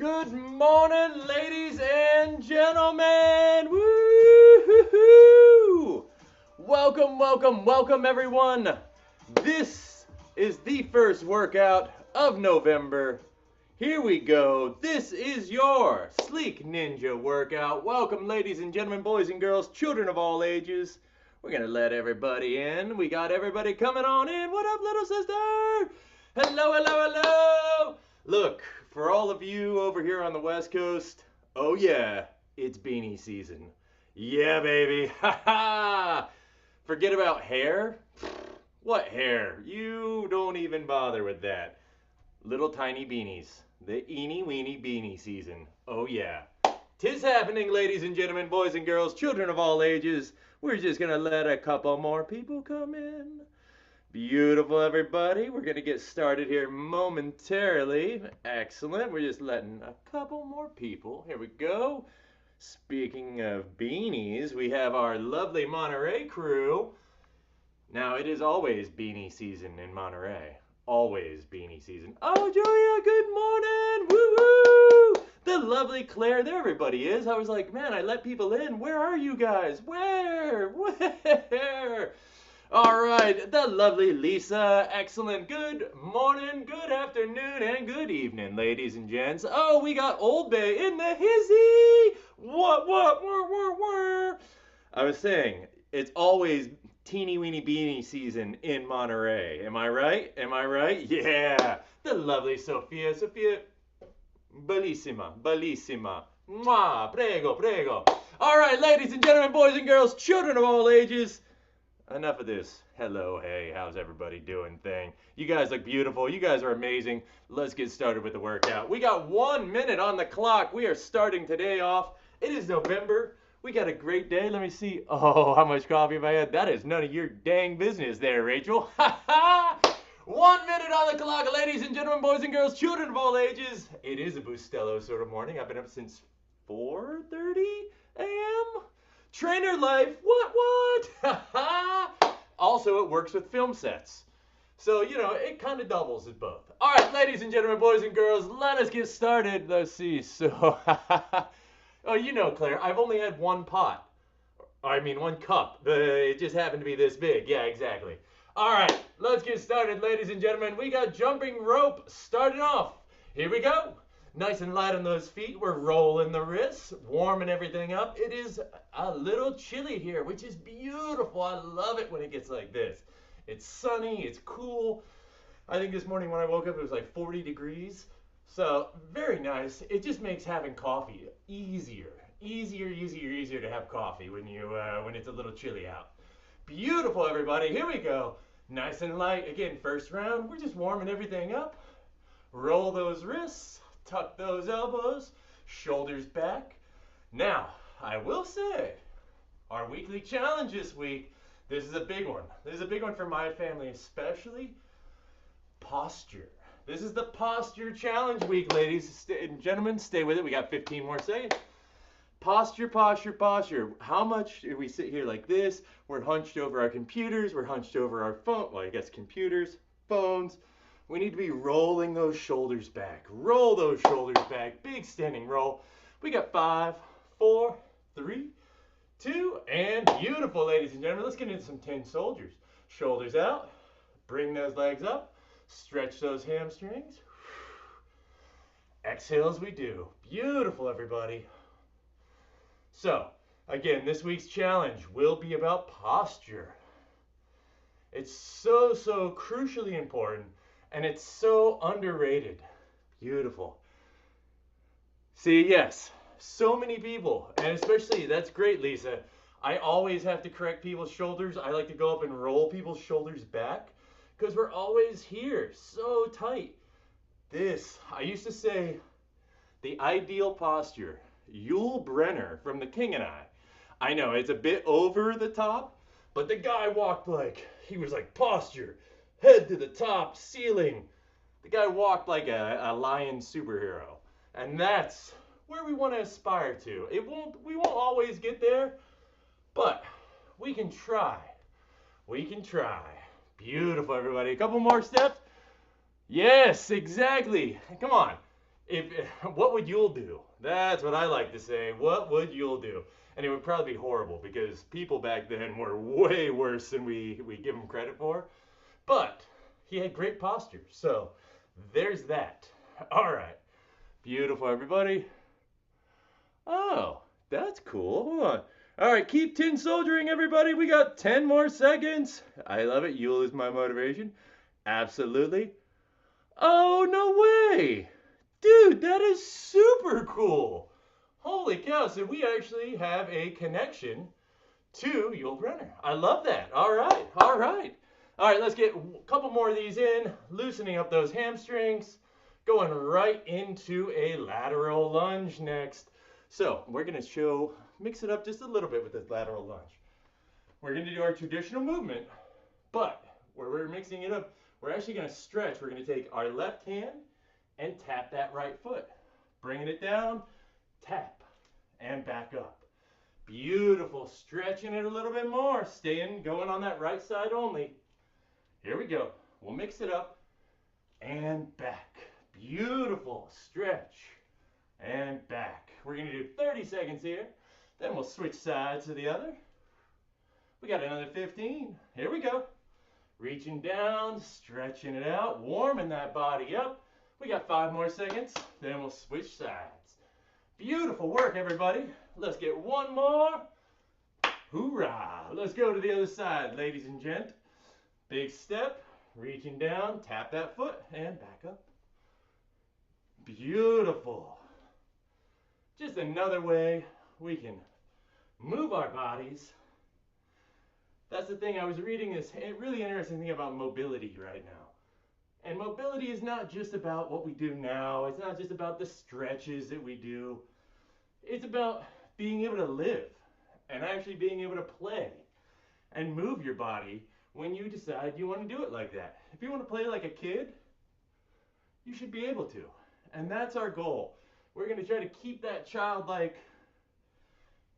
Good morning, ladies and gentlemen. Woo-hoo-hoo! Welcome, everyone. This is the first workout of November. Here we go. This is your Sleek Ninja workout. Welcome, ladies and gentlemen, boys and girls, children of all ages. We're going to let everybody in. We got everybody coming on in. What up, little sister? Hello. Look, for all of you over here on the West Coast, oh yeah, it's beanie season. Yeah, baby. Ha ha. Forget about hair. What hair? You don't even bother with that. Little tiny beanies. The eeny weeny beanie season. Oh yeah. 'Tis happening, ladies and gentlemen, boys and girls, children of all ages. We're just gonna let a couple more people come in. Beautiful, everybody. We're gonna get started here momentarily. Excellent. We're just letting a couple more people. Here we go. Speaking of beanies, we have our lovely Monterey crew. Now, it is always beanie season in Monterey. Always beanie season. Oh, Julia, good morning. Woo-woo. The lovely Claire. There everybody is. I was like, man, I let people in. Where are you guys? Where? All right, the lovely Lisa. Excellent. Good morning, good afternoon, and good evening, ladies and gents. Oh, we got Old Bay in the hizzy. What? I was saying, it's always teeny weeny beanie season in Monterey. Am I right? Yeah. The lovely Sophia. Bellissima. Mwah. Prego. All right, ladies and gentlemen, boys and girls, children of all ages. Enough of this. Hello, hey, how's everybody doing thing? You guys look beautiful. You guys are amazing. Let's get started with the workout. We got 1 minute on the clock. We are starting today off. It is November. We got a great day. Let me see. Oh, how much coffee have I had? That is none of your dang business there, Rachel. 1 minute on the clock, ladies and gentlemen, boys and girls, children of all ages. It is a Bustelo sort of morning. I've been up since 4:30 a.m. Trainer life, what? Also, it works with film sets. So, it kind of doubles as both. All right, ladies and gentlemen, boys and girls, let us get started. Let's see. So, oh, Claire, I've only had one cup. It just happened to be this big. Yeah, exactly. All right, let's get started, ladies and gentlemen. We got jumping rope starting off. Here we go. Nice and light on those feet. We're rolling the wrists, warming everything up. It is a little chilly here, which is beautiful. I love it when it gets like this. It's sunny, it's cool. I think this morning when I woke up, it was like 40 degrees. So very nice. It just makes having coffee easier to have coffee when it's a little chilly out. Beautiful, everybody. Here we go. Nice and light. Again, first round. We're just warming everything up. Roll those wrists. Tuck those elbows, shoulders back. Now, I will say, our weekly challenge this week, this is a big one. This is a big one for my family, especially posture. This is the posture challenge week, ladies and gentlemen. Stay with it. We got 15 more seconds. Posture. How much do we sit here like this? We're hunched over our computers. We're hunched over our phone. Well, I guess computers, phones. We need to be rolling those shoulders back. Roll those shoulders back. Big standing roll. We got 5, 4, 3, 2, and beautiful, ladies and gentlemen. Let's get into some 10 soldiers. Shoulders out. Bring those legs up. Stretch those hamstrings. Exhale as we do. Beautiful, everybody. So, again, this week's challenge will be about posture. It's so crucially important. And it's so underrated. Beautiful. See, yes, so many people, and especially, that's great, Lisa. I always have to correct people's shoulders. I like to go up and roll people's shoulders back because we're always here, so tight. I used to say, the ideal posture, Yul Brynner from The King and I. I know, it's a bit over the top, but the guy walked he was like posture. Head to the top, ceiling. The guy walked like a lion superhero. And that's where we want to aspire to. We won't always get there, but we can try. Beautiful, everybody. A couple more steps. Yes, exactly. Come on. if what would Yule do? That's what I like to say. What would Yule do? And it would probably be horrible because people back then were way worse than we give them credit for. But he had great posture. So there's that. All right. Beautiful, everybody. Oh, that's cool. Hold on. All right, keep tin soldiering, everybody. We got 10 more seconds. I love it. Yule is my motivation. Absolutely. Oh, no way. Dude, that is super cool. Holy cow. So we actually have a connection to Yule Brenner. I love that. All right. All right. All right, let's get a couple more of these in, loosening up those hamstrings, going right into a lateral lunge next. So we're going to mix it up just a little bit with this lateral lunge. We're going to do our traditional movement, but where we're mixing it up, we're actually going to stretch. We're going to take our left hand and tap that right foot. Bringing it down, tap, and back up. Beautiful. Stretching it a little bit more. Going on that right side only. Here we go. We'll mix it up and back. Beautiful. Stretch and back. We're going to do 30 seconds here. Then we'll switch sides to the other. We got another 15. Here we go. Reaching down, stretching it out, warming that body up. We got 5 more seconds. Then we'll switch sides. Beautiful work, everybody. Let's get one more. Hoorah. Let's go to the other side, ladies and gent. Big step, reaching down, tap that foot, and back up. Beautiful. Just another way we can move our bodies. That's the thing, I was reading this really interesting thing about mobility right now. And mobility is not just about what we do now. It's not just about the stretches that we do. It's about being able to live and actually being able to play and move your body when you decide you want to do it like that. If you want to play like a kid, you should be able to. And that's our goal. We're going to try to keep that childlike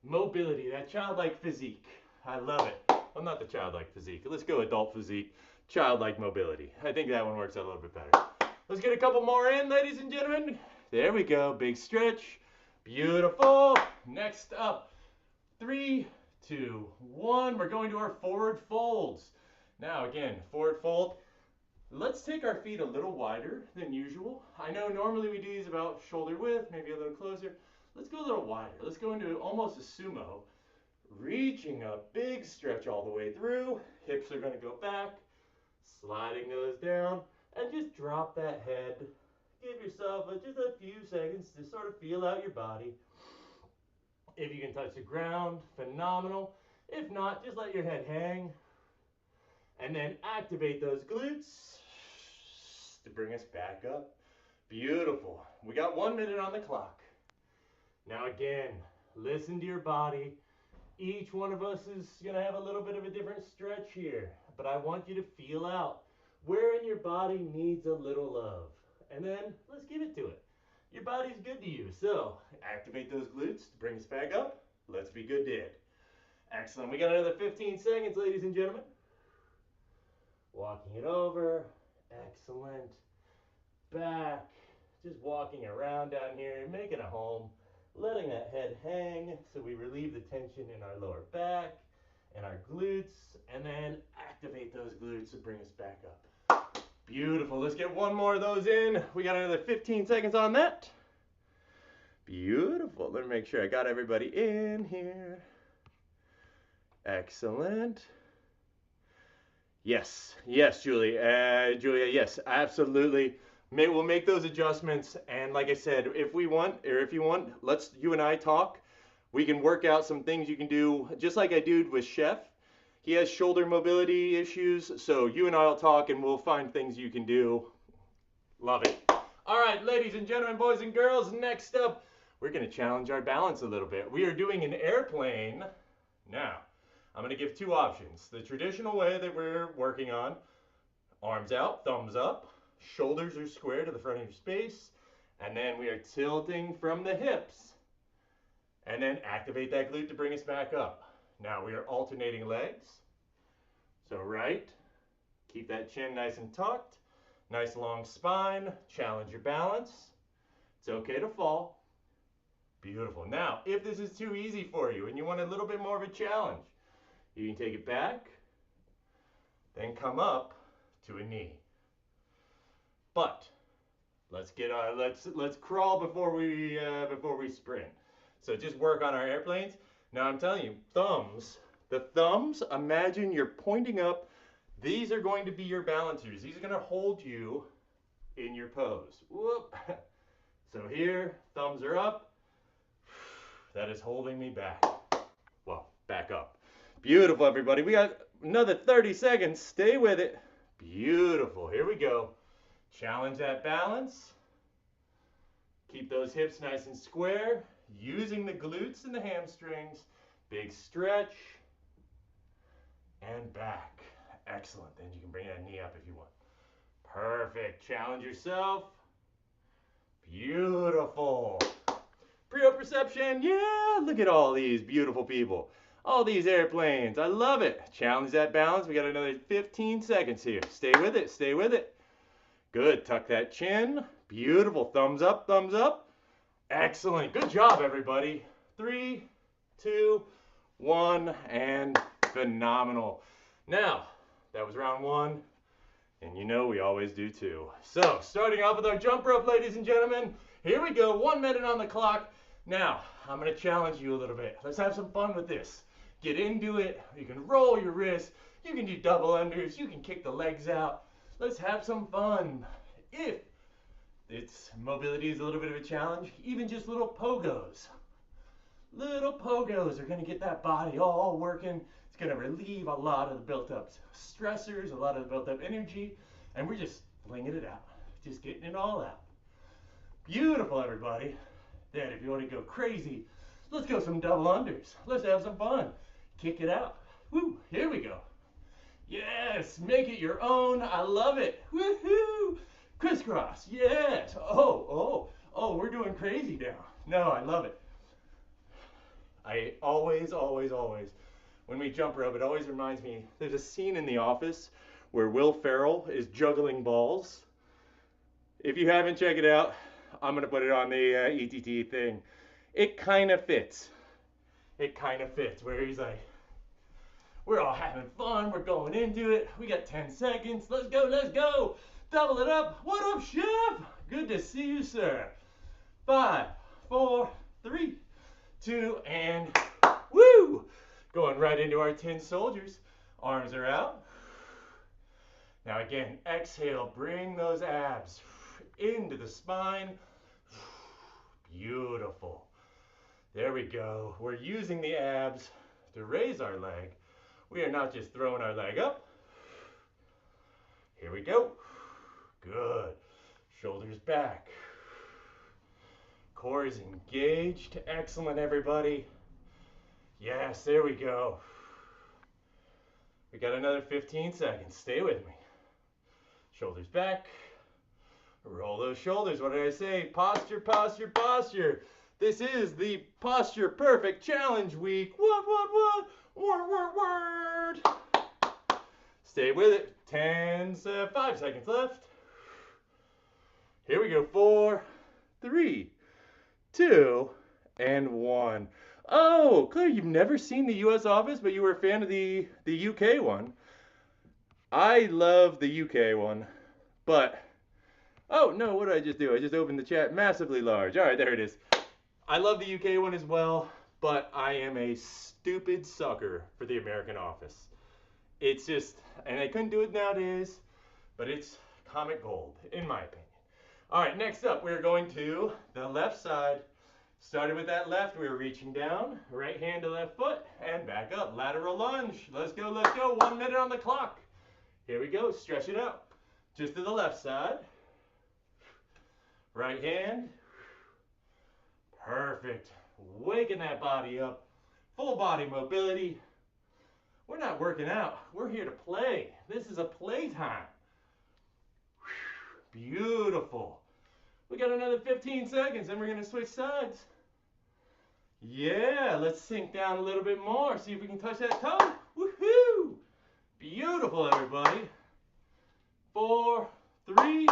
mobility, that childlike physique. I love it. Well, not the childlike physique. Let's go adult physique, childlike mobility. I think that one works out a little bit better. Let's get a couple more in, ladies and gentlemen. There we go. Big stretch. Beautiful. Next up, 3, 2, 1. We're going to our forward folds. Now again, forward fold. Let's take our feet a little wider than usual. I know normally we do these about shoulder width, maybe a little closer. Let's go a little wider. Let's go into almost a sumo. Reaching up, big stretch all the way through. Hips are going to go back, sliding those down, and just drop that head. Give yourself just a few seconds to sort of feel out your body. If you can touch the ground, phenomenal. If not, just let your head hang. And then activate those glutes to bring us back up. Beautiful. We got 1 minute on the clock. Now again, listen to your body. Each one of us is going to have a little bit of a different stretch here. But I want you to feel out where in your body needs a little love. And then let's give it to it. Your body's good to you. So activate those glutes to bring us back up. Let's be good to it. Excellent. We got another 15 seconds, ladies and gentlemen. Walking it over. Excellent. Back. Just walking around down here, making a home. Letting that head hang so we relieve the tension in our lower back and our glutes. And then activate those glutes to bring us back up. Beautiful. Let's get one more of those in. We got another 15 seconds on that. Beautiful. Let me make sure I got everybody in here. Excellent. Yes, Julie. Julia, yes, absolutely. We'll make those adjustments. And like I said, if you want, let's you and I talk. We can work out some things you can do, just like I did with Chef. He has shoulder mobility issues, so you and I will talk and we'll find things you can do. Love it. All right, ladies and gentlemen, boys and girls, next up, we're going to challenge our balance a little bit. We are doing an airplane. Now, I'm going to give 2 options. The traditional way that we're working on, arms out, thumbs up, shoulders are square to the front of your space, and then we are tilting from the hips. And then activate that glute to bring us back up. Now we are alternating legs. So right, keep that chin nice and tucked, nice long spine, challenge your balance. It's okay to fall. Beautiful. Now, if this is too easy for you and you want a little bit more of a challenge, you can take it back, then come up to a knee. But let's crawl before we sprint. So just work on our airplanes. Now I'm telling you, the thumbs, imagine you're pointing up. These are going to be your balancers. These are going to hold you in your pose. Whoop. So here, thumbs are up. That is holding me back. Well, back up. Beautiful, everybody. We got another 30 seconds. Stay with it. Beautiful. Here we go. Challenge that balance. Keep those hips nice and square. Using the glutes and the hamstrings. Big stretch. And back. Excellent. Then you can bring that knee up if you want. Perfect. Challenge yourself. Beautiful. Proprioception. Yeah, look at all these beautiful people. All these airplanes. I love it. Challenge that balance. We got another 15 seconds here. Stay with it. Stay with it. Good. Tuck that chin. Beautiful. Thumbs up. Thumbs up. Excellent. Good job, everybody. 3, 2, 1, and phenomenal. Now, that was round 1. And you know we always do 2. So, starting off with our jump rope, ladies and gentlemen. Here we go. 1 minute on the clock. Now, I'm going to challenge you a little bit. Let's have some fun with this. Get into it. You can roll your wrists. You can do double unders. You can kick the legs out. Let's have some fun. If its mobility is a little bit of a challenge, even just little pogos. Little pogos are going to get that body all working. It's going to relieve a lot of the built up stressors, a lot of the built up energy, and we're just flinging it out. Just getting it all out. Beautiful, everybody. Then if you want to go crazy, let's go some double unders. Let's have some fun. Kick it out. Woo, here we go. Yes, make it your own. I love it. Woohoo! Crisscross. Yes. Oh, we're doing crazy now. No, I love it. I always, when we jump rope, it always reminds me, there's a scene in The Office where Will Ferrell is juggling balls. If you haven't checked it out, I'm going to put it on the ETT thing. It kind of fits. It kind of fits where he's like, we're all having fun. We're going into it. We got 10 seconds. Let's go. Let's go. Double it up. What up, chef? Good to see you, sir. 5, 4, 3, 2, and woo! Going right into our 10 soldiers. Arms are out. Now again, exhale. Bring those abs into the spine. Beautiful. There we go. We're using the abs to raise our leg. We are not just throwing our leg up. Here we go. Good. Shoulders back. Core is engaged. Excellent, everybody. Yes, there we go. We got another 15 seconds. Stay with me. Shoulders back. Roll those shoulders. What did I say? Posture, posture, posture. This is the Posture Perfect Challenge Week. What? Word. Stay with it. 5 seconds left. Here we go. 4, 3, 2, and 1. Oh, Claire, you've never seen the U.S. Office, but you were a fan of the UK one. I love the UK one, but... Oh, no, what did I just do? I just opened the chat massively large. All right, there it is. I love the UK one as well, but I am a stupid sucker for the American Office. It's just, and I couldn't do it nowadays, but it's comic gold, in my opinion. All right, next up, we're going to the left side. Started with that left, we were reaching down, right hand to left foot, and back up. Lateral lunge. Let's go, let's go. 1 minute on the clock. Here we go, stretch it out. Just to the left side. Right hand. Perfect. Waking that body up. Full body mobility. We're not working out. We're here to play. This is a playtime. Beautiful. We got another 15 seconds and we're going to switch sides. Yeah, let's sink down a little bit more. See if we can touch that toe. Woohoo! Beautiful, everybody. 4, 3,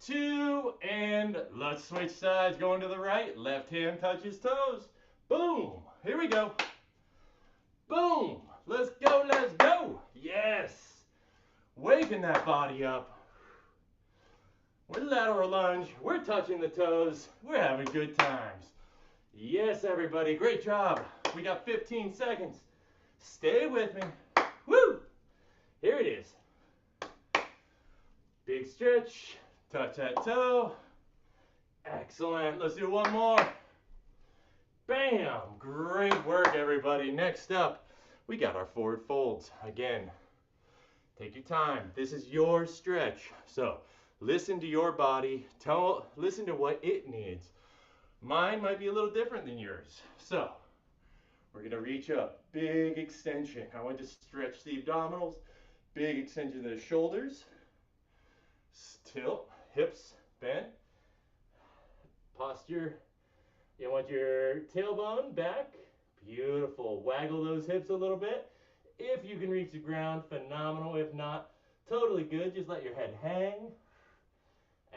2, and let's switch sides, going to the right. Left hand touches toes. Boom. Here we go. Boom. Let's go, let's go. Yes. Waking that body up. With lateral lunge, we're touching the toes. We're having good times. Yes, everybody, great job. We got 15 seconds. Stay with me. Woo! Here it is. Big stretch. Touch that toe. Excellent. Let's do one more. Bam! Great work, everybody. Next up, we got our forward folds. Again, take your time. This is your stretch. So listen to your body. Listen to what it needs. Mine might be a little different than yours. So we're going to reach up. Big extension. I want to stretch the abdominals. Big extension of the shoulders. Tilt. Hips bend. Posture. You want your tailbone back. Beautiful. Waggle those hips a little bit. If you can reach the ground, phenomenal. If not, totally good. Just let your head hang.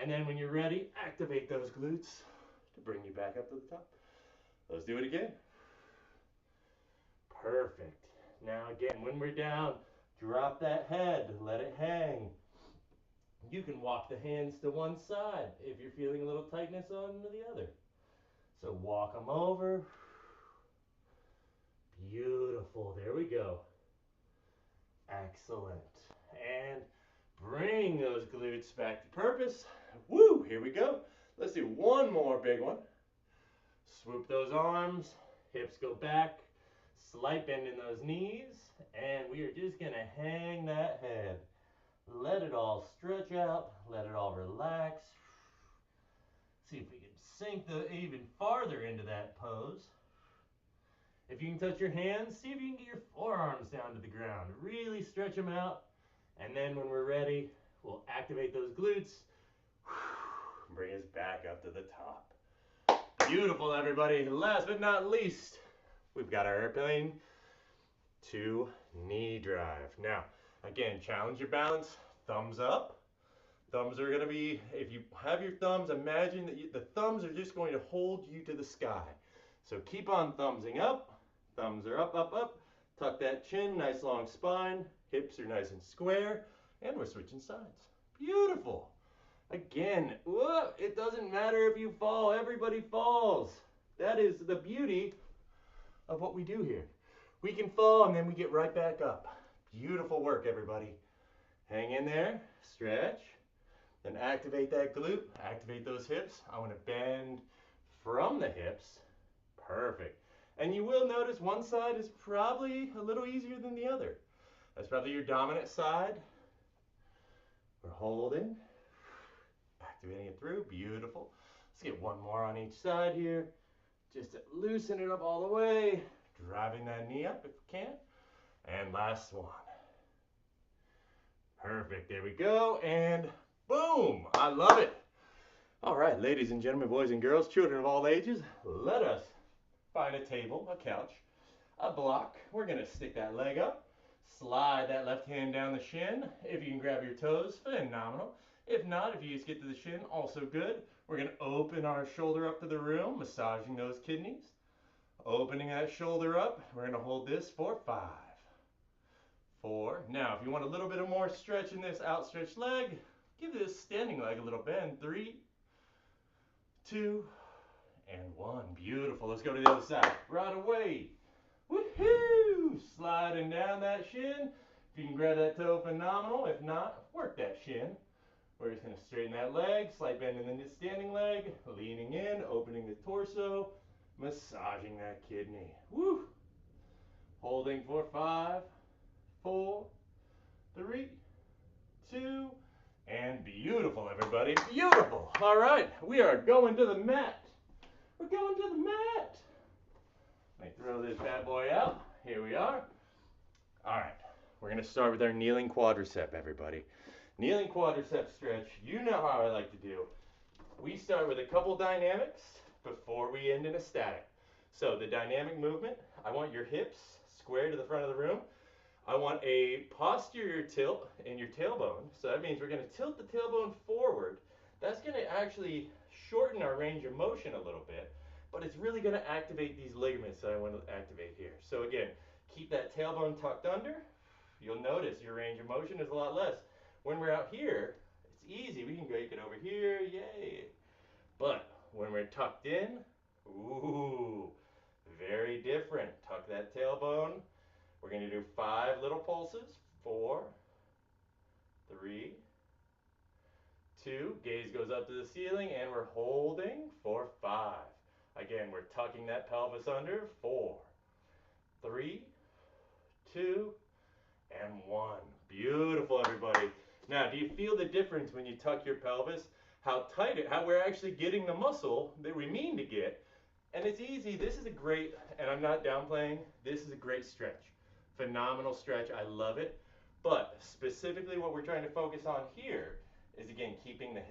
And then when you're ready, activate those glutes to bring you back up to the top. Let's do it again. Perfect. Now again, when we're down, drop that head. Let it hang. You can walk the hands to one side if you're feeling a little tightness on the other. So walk them over. Beautiful. There we go. Excellent. And bring those glutes back to purpose. Woo! Here we go. Let's do one more big one. Swoop those arms. Hips go back. Slight bend in those knees. And we are just going to hang that head. Let it all stretch out. Let it all relax. See if we can sink even farther into that pose. If you can touch your hands, see if you can get your forearms down to the ground. Really stretch them out. And then when we're ready, we'll activate those glutes. Bring us back up to the top. Beautiful, everybody. Last but not least, we've got our airplane to knee drive. Now, again, challenge your balance. Thumbs up. Thumbs are going to be, if you have your thumbs, imagine that the thumbs are just going to hold you to the sky. So keep on thumbsing up. Thumbs are up, up, up. Tuck that chin, nice long spine. Hips are nice and square. And we're switching sides. Beautiful. Again, it doesn't matter if you fall. Everybody falls. That is the beauty of what we do here. We can fall and then we get right back up. Beautiful work, everybody. Hang in there. Stretch. Then activate that glute. Activate those hips. I want to bend from the hips. Perfect. And you will notice one side is probably a little easier than the other. That's probably your dominant side. We're holding. Activating it through. Beautiful. Let's get one more on each side here. Just to loosen it up all the way. Driving that knee up if we can. And last one. Perfect. There we go. And boom. I love it. All right, ladies and gentlemen, boys and girls, children of all ages, let us find a table, a couch, a block. We're going to stick that leg up. Slide that left hand down the shin. If you can grab your toes, phenomenal. If not, if you just get to the shin, also good. We're going to open our shoulder up to the room, massaging those kidneys. Opening that shoulder up. We're going to hold this for 5, 4. Now, if you want a little bit of more stretch in this outstretched leg, give this standing leg a little bend. 3, 2, and 1. Beautiful. Let's go to the other side. Right away. Woohoo! Sliding down that shin. If you can grab that toe, phenomenal. If not, work that shin. We're just going to straighten that leg. Slight bend in the standing leg. Leaning in, opening the torso. Massaging that kidney. Woo! Holding for 5, 4, 3, 2, and beautiful, everybody. Beautiful. All right, we are going to the mat. We're going to the mat. Let me throw this bad boy out. Here we are. All right, we're going to start with our kneeling quadricep, everybody. Kneeling quadricep stretch, you know how I like to do. We start with a couple dynamics before we end in a static. So the dynamic movement, I want your hips square to the front of the room. I want a posterior tilt in your tailbone. So that means we're going to tilt the tailbone forward. That's going to actually shorten our range of motion a little bit, but it's really going to activate these ligaments that I want to activate here. So again, keep that tailbone tucked under. You'll notice your range of motion is a lot less. When we're out here, it's easy. We can go, get over here, yay. But when we're tucked in, ooh, very different. Tuck that tailbone. We're going to do 5 little pulses. 4, 3, 2. Gaze goes up to the ceiling, and we're holding for 5. Again, we're tucking that pelvis under. 4, 3, 2, and 1. Beautiful, everybody. Now, do you feel the difference when you tuck your pelvis? How tight it, how we're actually getting the muscle that we mean to get. And it's easy. This is a great, and I'm not downplaying, this is a great stretch. Phenomenal stretch. I love it. But specifically what we're trying to focus on here is, again, keeping the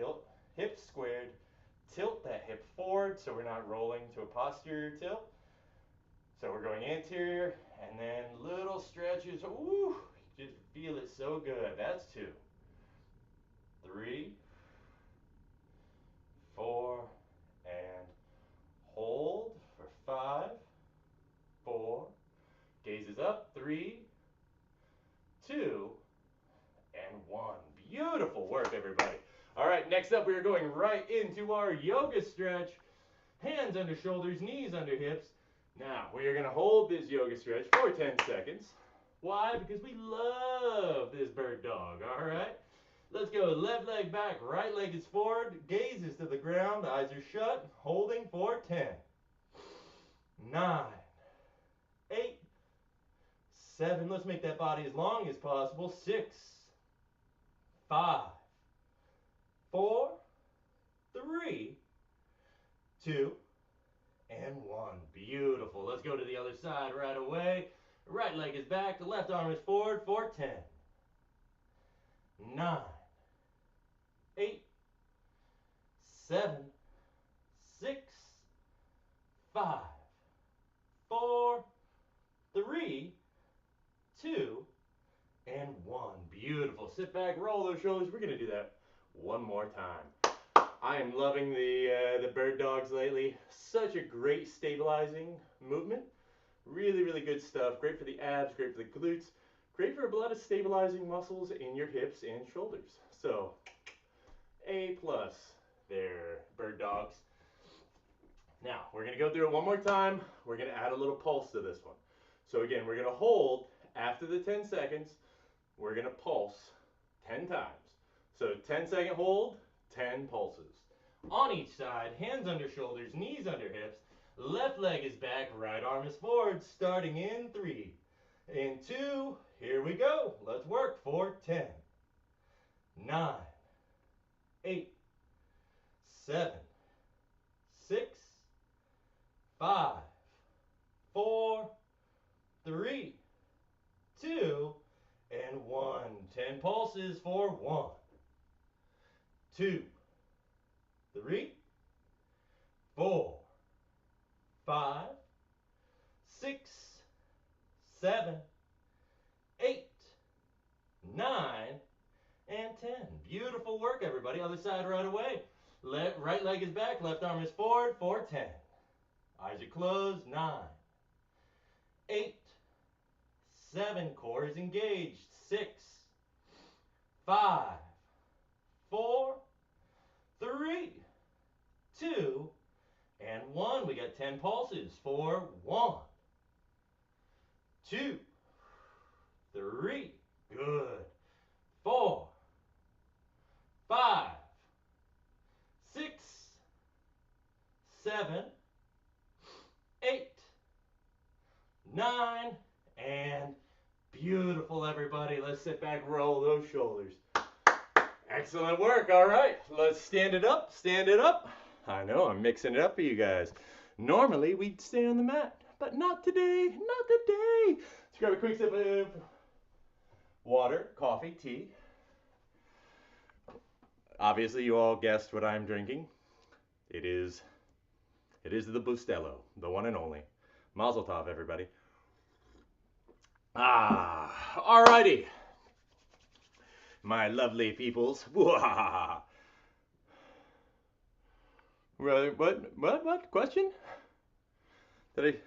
hip squared. Tilt that hip forward so we're not rolling to a posterior tilt. So we're going anterior, and then little stretches. Ooh, just feel it so good. That's 2, 3, 4, and hold for 5, 4, gazes up, 3, 2, and 1. Beautiful work, everybody. All right, next up, we are going right into our yoga stretch. Hands under shoulders, knees under hips. Now, we are going to hold this yoga stretch for 10 seconds. Why? Because we love this bird dog, all right? Let's go. Left leg back, right leg is forward, gazes to the ground, eyes are shut, holding for 10, 9, 8, 7. Let's make that body as long as possible. 6, 5, 4, 3, 2, and 1. Beautiful. Let's go to the other side right away. Right leg is back, the left arm is forward for 10, 9, 8, 7, 6, 5, 4, 3, 2, and 1. Beautiful. Sit back, roll those shoulders. We're going to do that one more time. I am loving the bird dogs lately. Such a great stabilizing movement. Really, really good stuff. Great for the abs, great for the glutes, great for a lot of stabilizing muscles in your hips and shoulders. So, A+ there, bird dogs. Now, we're going to go through it one more time. We're going to add a little pulse to this one. So again, we're going to hold after the 10 seconds. We're going to pulse 10 times. So 10-second hold, 10 pulses. On each side, hands under shoulders, knees under hips. Left leg is back, right arm is forward, starting in 3. In 2, here we go. Let's work for 10, 9, 8, 7, 6, 5, 4, 3, 2, and 1. 10 pulses for 1, 2, 3, 4, 5, 6, 7, 8, 9, and 10. Beautiful work, everybody. Other side right away. Right leg is back, left arm is forward for 10. Eyes are closed. 9, 8, 7. Core is engaged. 6, 5, 4, 3, 2, and 1. We got 10 pulses for 1, 2, 3. Good. 4, 5, 6, 7, 8, 9, and beautiful, everybody. Let's sit back, roll those shoulders. Excellent work. All right, let's stand it up, stand it up. I know, I'm mixing it up for you guys. Normally, we'd stay on the mat, but not today, not today. Let's grab a quick sip of water, coffee, tea. Obviously, you all guessed what I'm drinking. It is the Bustelo, the one and only. Mazel tov, everybody. Alrighty. My lovely peoples. What? Question? Did I?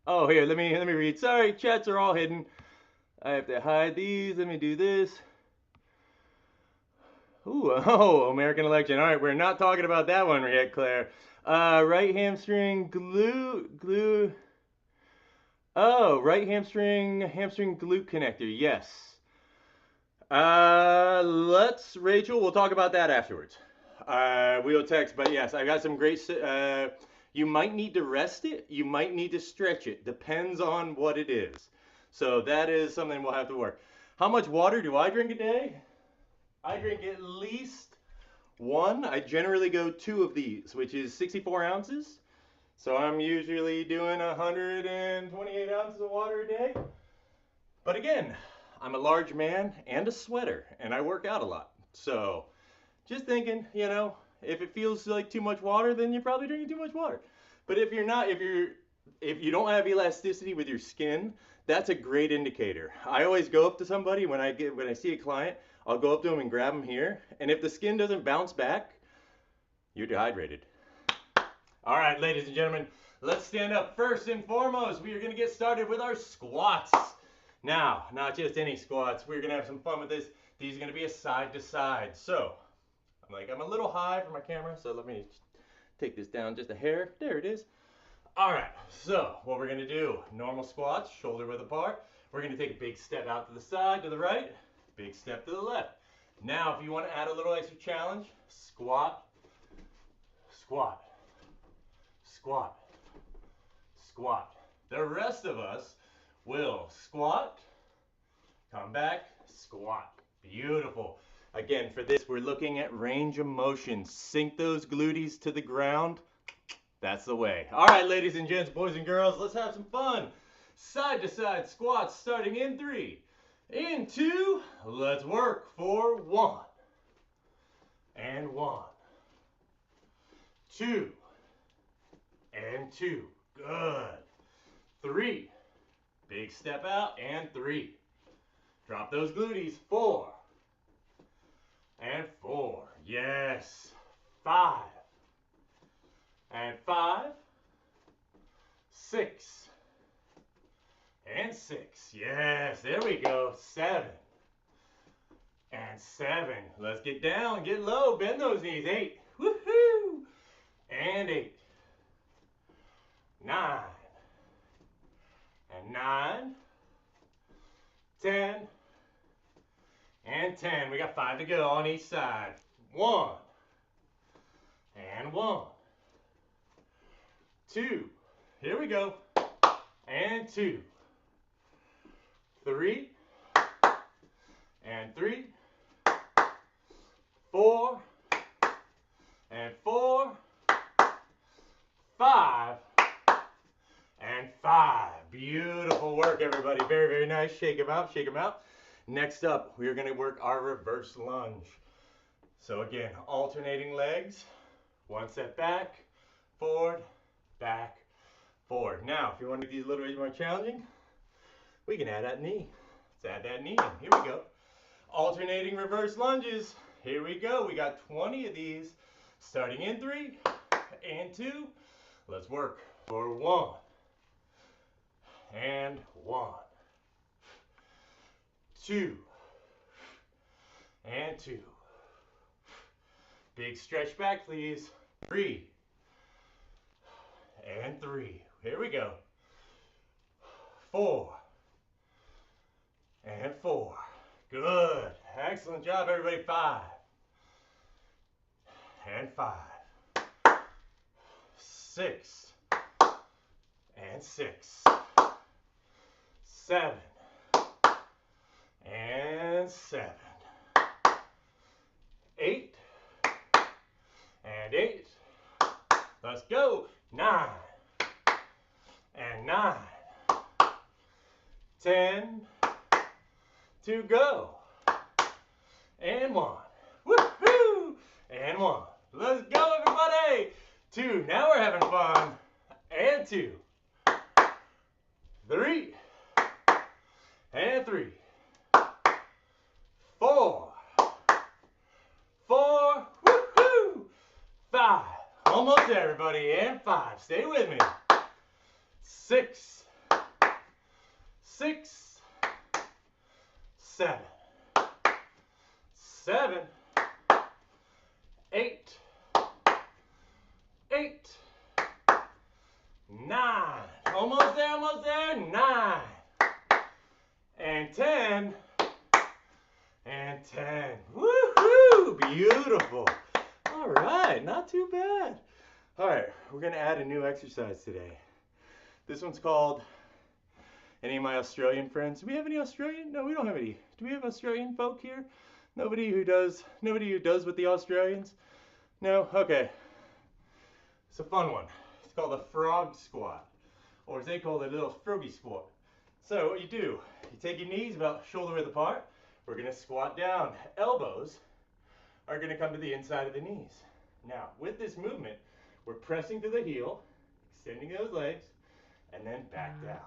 Oh, here, let me read. Sorry, chats are all hidden. I have to hide these. Let me do this. Ooh, oh, American election. All right, we're not talking about that one yet, Claire. Right hamstring glue. Oh, right hamstring glute connector. Yes. Rachel, we'll talk about that afterwards. We'll text, but yes, I got some great. You might need to rest it. You might need to stretch it. Depends on what it is. So that is something we'll have to work. How much water do I drink a day? I drink at least one. I generally go 2 of these, which is 64 ounces. So I'm usually doing 128 ounces of water a day. But again, I'm a large man and a sweater, and I work out a lot. So just thinking, you know, if it feels like too much water, then you're probably drinking too much water. But if you're not, if you don't have elasticity with your skin, that's a great indicator. I always go up to somebody when I see a client, I'll go up to them and grab them here, and if the skin doesn't bounce back, you're dehydrated. All right, ladies and gentlemen, let's stand up. First and foremost, we are going to get started with our squats. Now, not just any squats. We're going to have some fun with this. These are going to be a side to side. So, I'm a little high for my camera, so let me take this down just a hair. There it is. All right, so what we're going to do, normal squats, shoulder width apart. We're going to take a big step out to the side, to the right, big step to the left. Now, if you want to add a little extra challenge, squat, squat, squat, squat. The rest of us will squat, come back, squat. Beautiful. Again, for this, we're looking at range of motion. Sink those glutees to the ground. That's the way. All right, ladies and gents, boys and girls, let's have some fun. Side to side squats starting in 3, in 2. Let's work for 1, and 1, 2, and 2. Good. 3. Big step out, and 3. Drop those glutees. 4, and 4. Yes. 5, and 5. 6, and 6. Yes, there we go. 7, and 7. Let's get down, get low, bend those knees. 8. Woohoo! And 8. 9, and 9. 10, and 10. We got 5 to go on each side. 1, and 1. 2. Here we go. And 2. 3, and 3. 4, and 4. 5, and 5. Beautiful work, everybody. Very, very nice. Shake them out, shake them out. Next up, we're going to work our reverse lunge. So again, alternating legs. 1 step back, forward, back, forward. Now, if you want to make these a little bit more challenging, we can add that knee. Let's add that knee in. Here we go. Alternating reverse lunges. Here we go. We got 20 of these. Starting in 3 and 2. Let's work for 1, and 1. 2, and 2. Big stretch back, please. 3, and 3. Here we go. 4, and 4. Good. Excellent job, everybody. 5, and 5. 6, and 6. 7, and 7. 8, and 8. Let's go. 9, and 9. 10 to go. And 1. Woohoo! And 1. Let's go, everybody. 2. Now we're having fun. And 2. 3. And 3. 4. 4. Woohoo! 5. almost there, everybody. And 5. Stay with me. 6, 6, 7, 7, 8, 8, 9. Almost there, almost there. 9. And 10. And 10. Woohoo! Beautiful. All right, not too bad. All right, we're going to add a new exercise today. This one's called, any of my Australian friends? Do we have any Australian? No, we don't have any. Do we have Australian folk here? Nobody who does with the Australians? No? Okay. It's a fun one. It's called a frog squat, or as they call it, a little froggy squat. So what you do, you take your knees about shoulder width apart. We're going to squat down. Elbows are going to come to the inside of the knees. Now, with this movement, we're pressing to the heel, extending those legs, and then back down.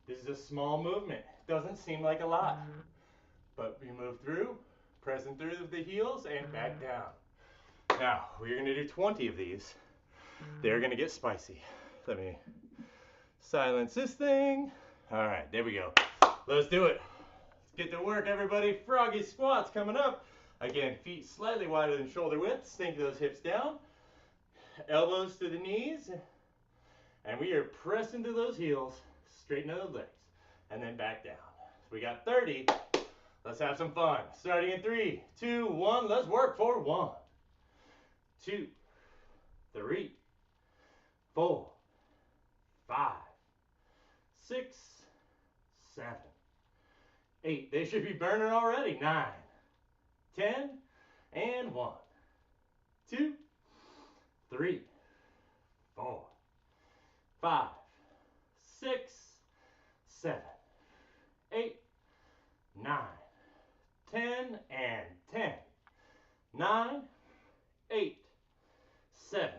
This is a small movement. Doesn't seem like a lot, but we move through, pressing through the heels and back down. Now, we're going to do 20 of these. They're going to get spicy. Let me silence this thing. All right, there we go. Let's do it. Let's get to work, everybody. Froggy squats coming up. Again, feet slightly wider than shoulder width. Sink those hips down. Elbows to the knees. And we are pressing to those heels. Straighten those legs. And then back down. We got 30. Let's have some fun. Starting in 3, 2, 1. Let's work for 1, 2, 3, 4, 5, 6, 7, 8. They should be burning already. 9, 10, and 1, 2, 3, 4, 5, 6, 7, 8, 9, 10, and 10. 9, 8, 7,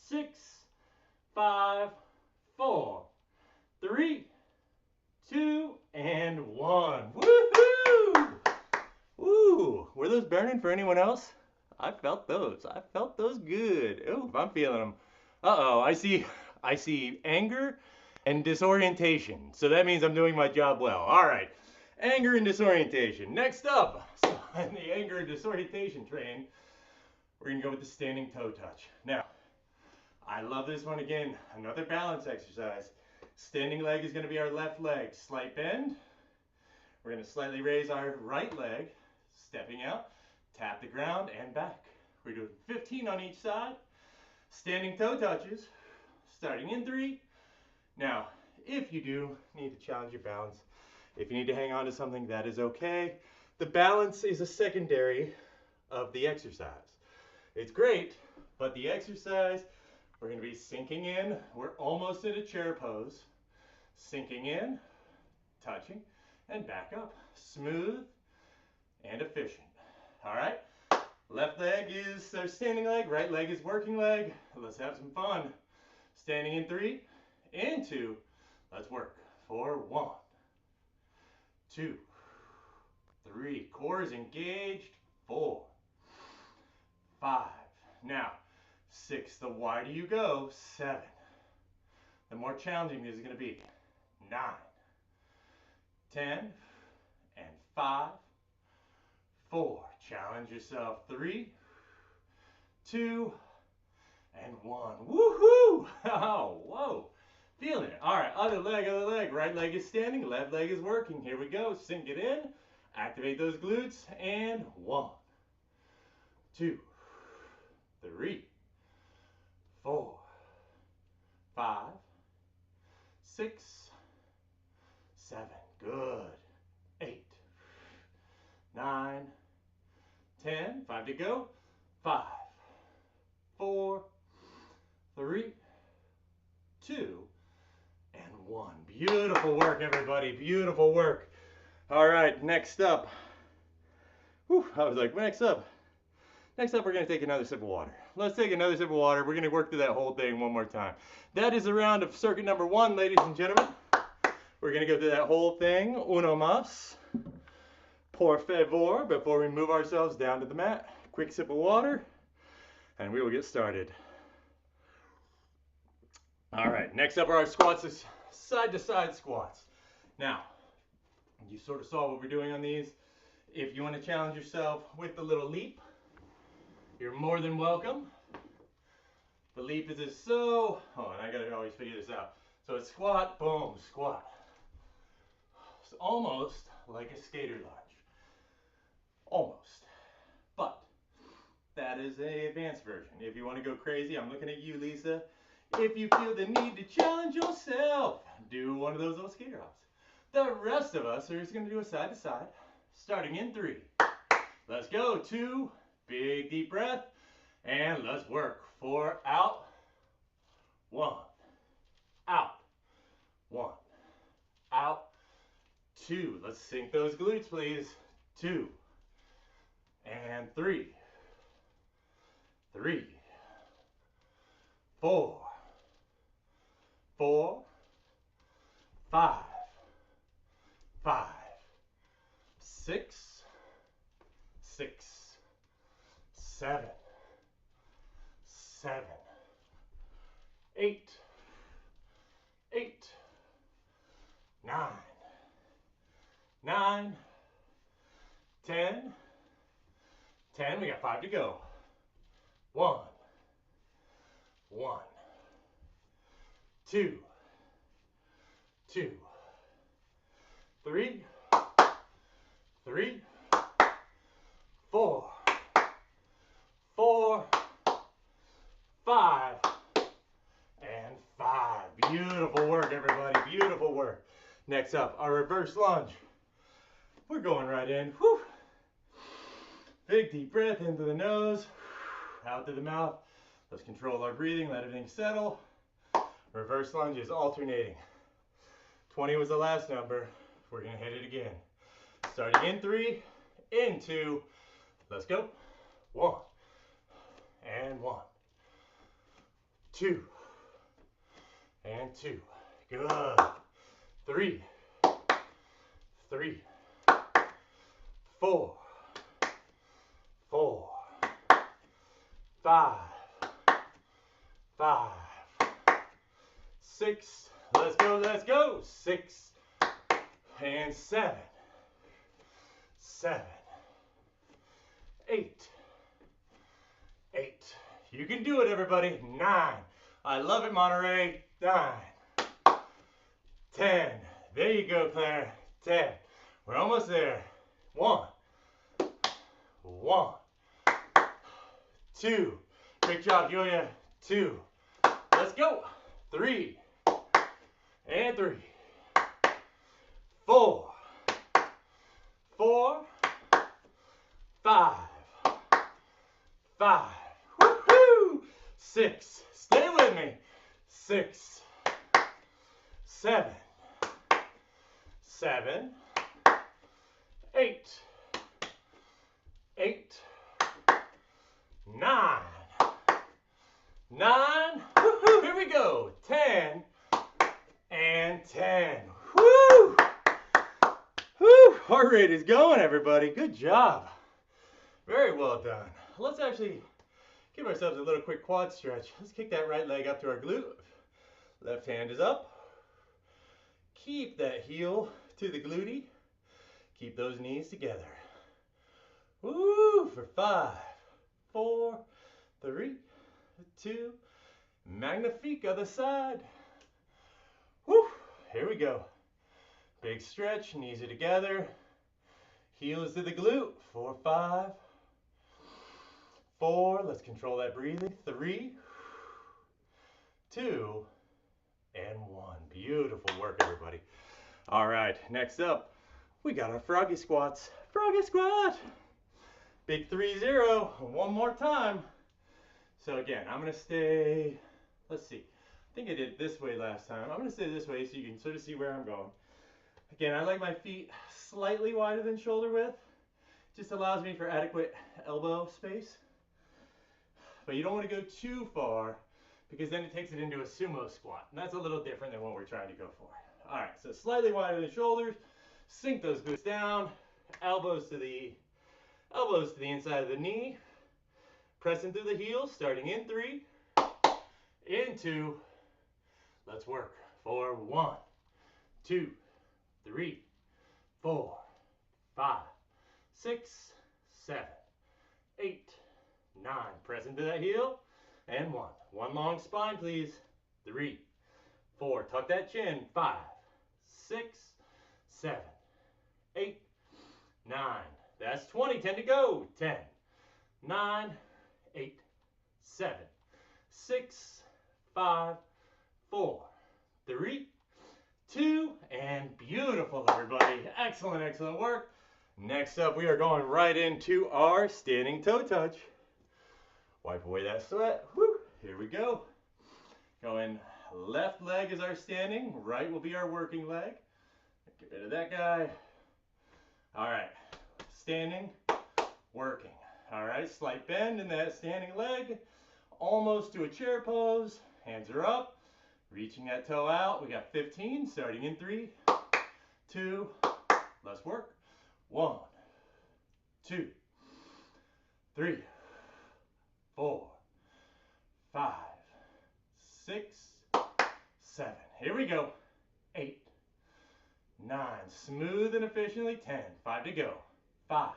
6, 5, 4, 3, 2, and 1. Woohoo! Woo! Were those burning for anyone else? I felt those. I felt those good. Oh, I'm feeling them. Uh-oh, I see anger and disorientation. So that means I'm doing my job well. All right. Anger and disorientation. Next up, so in the anger and disorientation train, we're going to go with the standing toe touch. Now, I love this one again. Another balance exercise. Standing leg is going to be our left leg. Slight bend. We're going to slightly raise our right leg, stepping out, tap the ground, and back. We're doing 15 on each side. Standing toe touches, starting in 3. Now, if you do need to challenge your balance, if you need to hang on to something, that is okay. The balance is a secondary of the exercise. It's great, but the exercise, we're going to be sinking in. We're almost in a chair pose. Sinking in, touching, and back up. Smooth and efficient. All right? Left leg is our standing leg. Right leg is working leg. Let's have some fun. Standing in 3, in 2. Let's work for 1, 2, 3. Core is engaged. 4, 5. Now, 6. The wider you go, 7. The more challenging this is going to be. 9, 10, and 5, 4. Challenge yourself. 3, 2, and 1. Woohoo! Oh, whoa. Feeling it. All right, other leg, other leg. Right leg is standing, left leg is working. Here we go. Sink it in. Activate those glutes. And 1, 2, 3, 4, 5, 6, 7. Good. 8, 9, 10. 5 to go. 5, 4, 3, 2, and 1. Beautiful work, everybody. Beautiful work. All right, next up. Whew, I was like, next up. Next up, we're going to take another sip of water. Let's take another sip of water. We're going to work through that whole thing one more time. That is a round of circuit number 1, ladies and gentlemen. We're going to go through that whole thing. Uno mas. Por favor. Before we move ourselves down to the mat. Quick sip of water. and we will get started. All right, next up are our squats, side to side squats. Now, you sort of saw what we're doing on these. If you want to challenge yourself with the little leap, you're more than welcome. The leap is so, oh, and I gotta always figure this out. So it's squat, boom, squat. It's almost like a skater lunge. Almost. But that is an advanced version. If you want to go crazy, I'm looking at you, Lisa. If you feel the need to challenge yourself, do one of those little skater hops. The rest of us are just going to do a side to side, starting in 3. Let's go. 2, big deep breath, and let's work. 4, out, 1, out, 1, out, 2. Let's sync those glutes, please. 2, and 3, 3, 4, 4, 5, 5, 6, 6, 7, 7, 8, 8, 9, 9, 10, 10. We got 5 to go. 1, 1, 2, 2, 3, 3, 4, 4, 5, and 5. Beautiful work, everybody. Beautiful work. Next up, our reverse lunge. We're going right in. Whew. Big deep breath into the nose, out through the mouth. Let's control our breathing, let everything settle. Reverse lunge is alternating. 20 was the last number. We're gonna hit it again. Starting in 3, in 2. Let's go. 1, and 1, 2, and 2. Good. 3, 3, 4, 4, 5, 5, 6. Let's go, let's go. 6, and 7, 7, 8, 8. You can do it, everybody. 9. I love it, Monterey. 9, 10. There you go, Claire. 10. We're almost there. 1, 1, 2. Great job, Julia. 2. Let's go. 3, and 3. 4, 4, 5, 5. Woohoo! 6. Stay with me. 6, 7, 7, 8, 8, 9, 9. Woohoo! Here we go. 10, and 10. Woo! Woo! Heart rate is going, everybody. Good job. Very well done. Let's actually give ourselves a little quick quad stretch. Let's kick that right leg up to our glute. Left hand is up. Keep that heel to the glute. Keep those knees together. Woo! For 5, 4, 3, 2. Magnifique other side. Woo! Here we go. Big stretch, knees are together. Heels to the glute. 4, 5, 4. Let's control that breathing. 3, 2, and 1. Beautiful work, everybody. All right, next up, we got our froggy squats. Froggy squat. Big 3, 0. One more time. So again, I'm gonna stay, let's see. I think I did it this way last time. I'm gonna stay this way so you can sort of see where I'm going. Again, I like my feet slightly wider than shoulder width. Just allows me for adequate elbow space. But you don't want to go too far because then it takes it into a sumo squat. And that's a little different than what we're trying to go for. All right, so slightly wider than shoulders. Sink those glutes down. Elbows to the inside of the knee. Pressing through the heels, starting in 3, in 2. Let's work for 1, 2, 3, 4, 5, 6, 7, 8, 9. Press into that heel, and 1. One long spine, please. 3, 4. Tuck that chin. 5, 6, 7, 8, 9. That's 20. 10 to go. 10, 9, 8, 7, 6, 5, 4, 3, 2, and beautiful, everybody. Excellent, excellent work. Next up, we are going right into our standing toe touch. Wipe away that sweat. Woo. Here we go. Going left leg is our standing, right will be our working leg. Get rid of that guy. All right, standing, working. All right, slight bend in that standing leg, almost to a chair pose. Hands are up, reaching that toe out. We got 15, starting in 3, 2, let's work. 1, 2, 3, 4, 5, 6, 7. Here we go. 8, 9. Smooth and efficiently. 10. 5 to go. 5,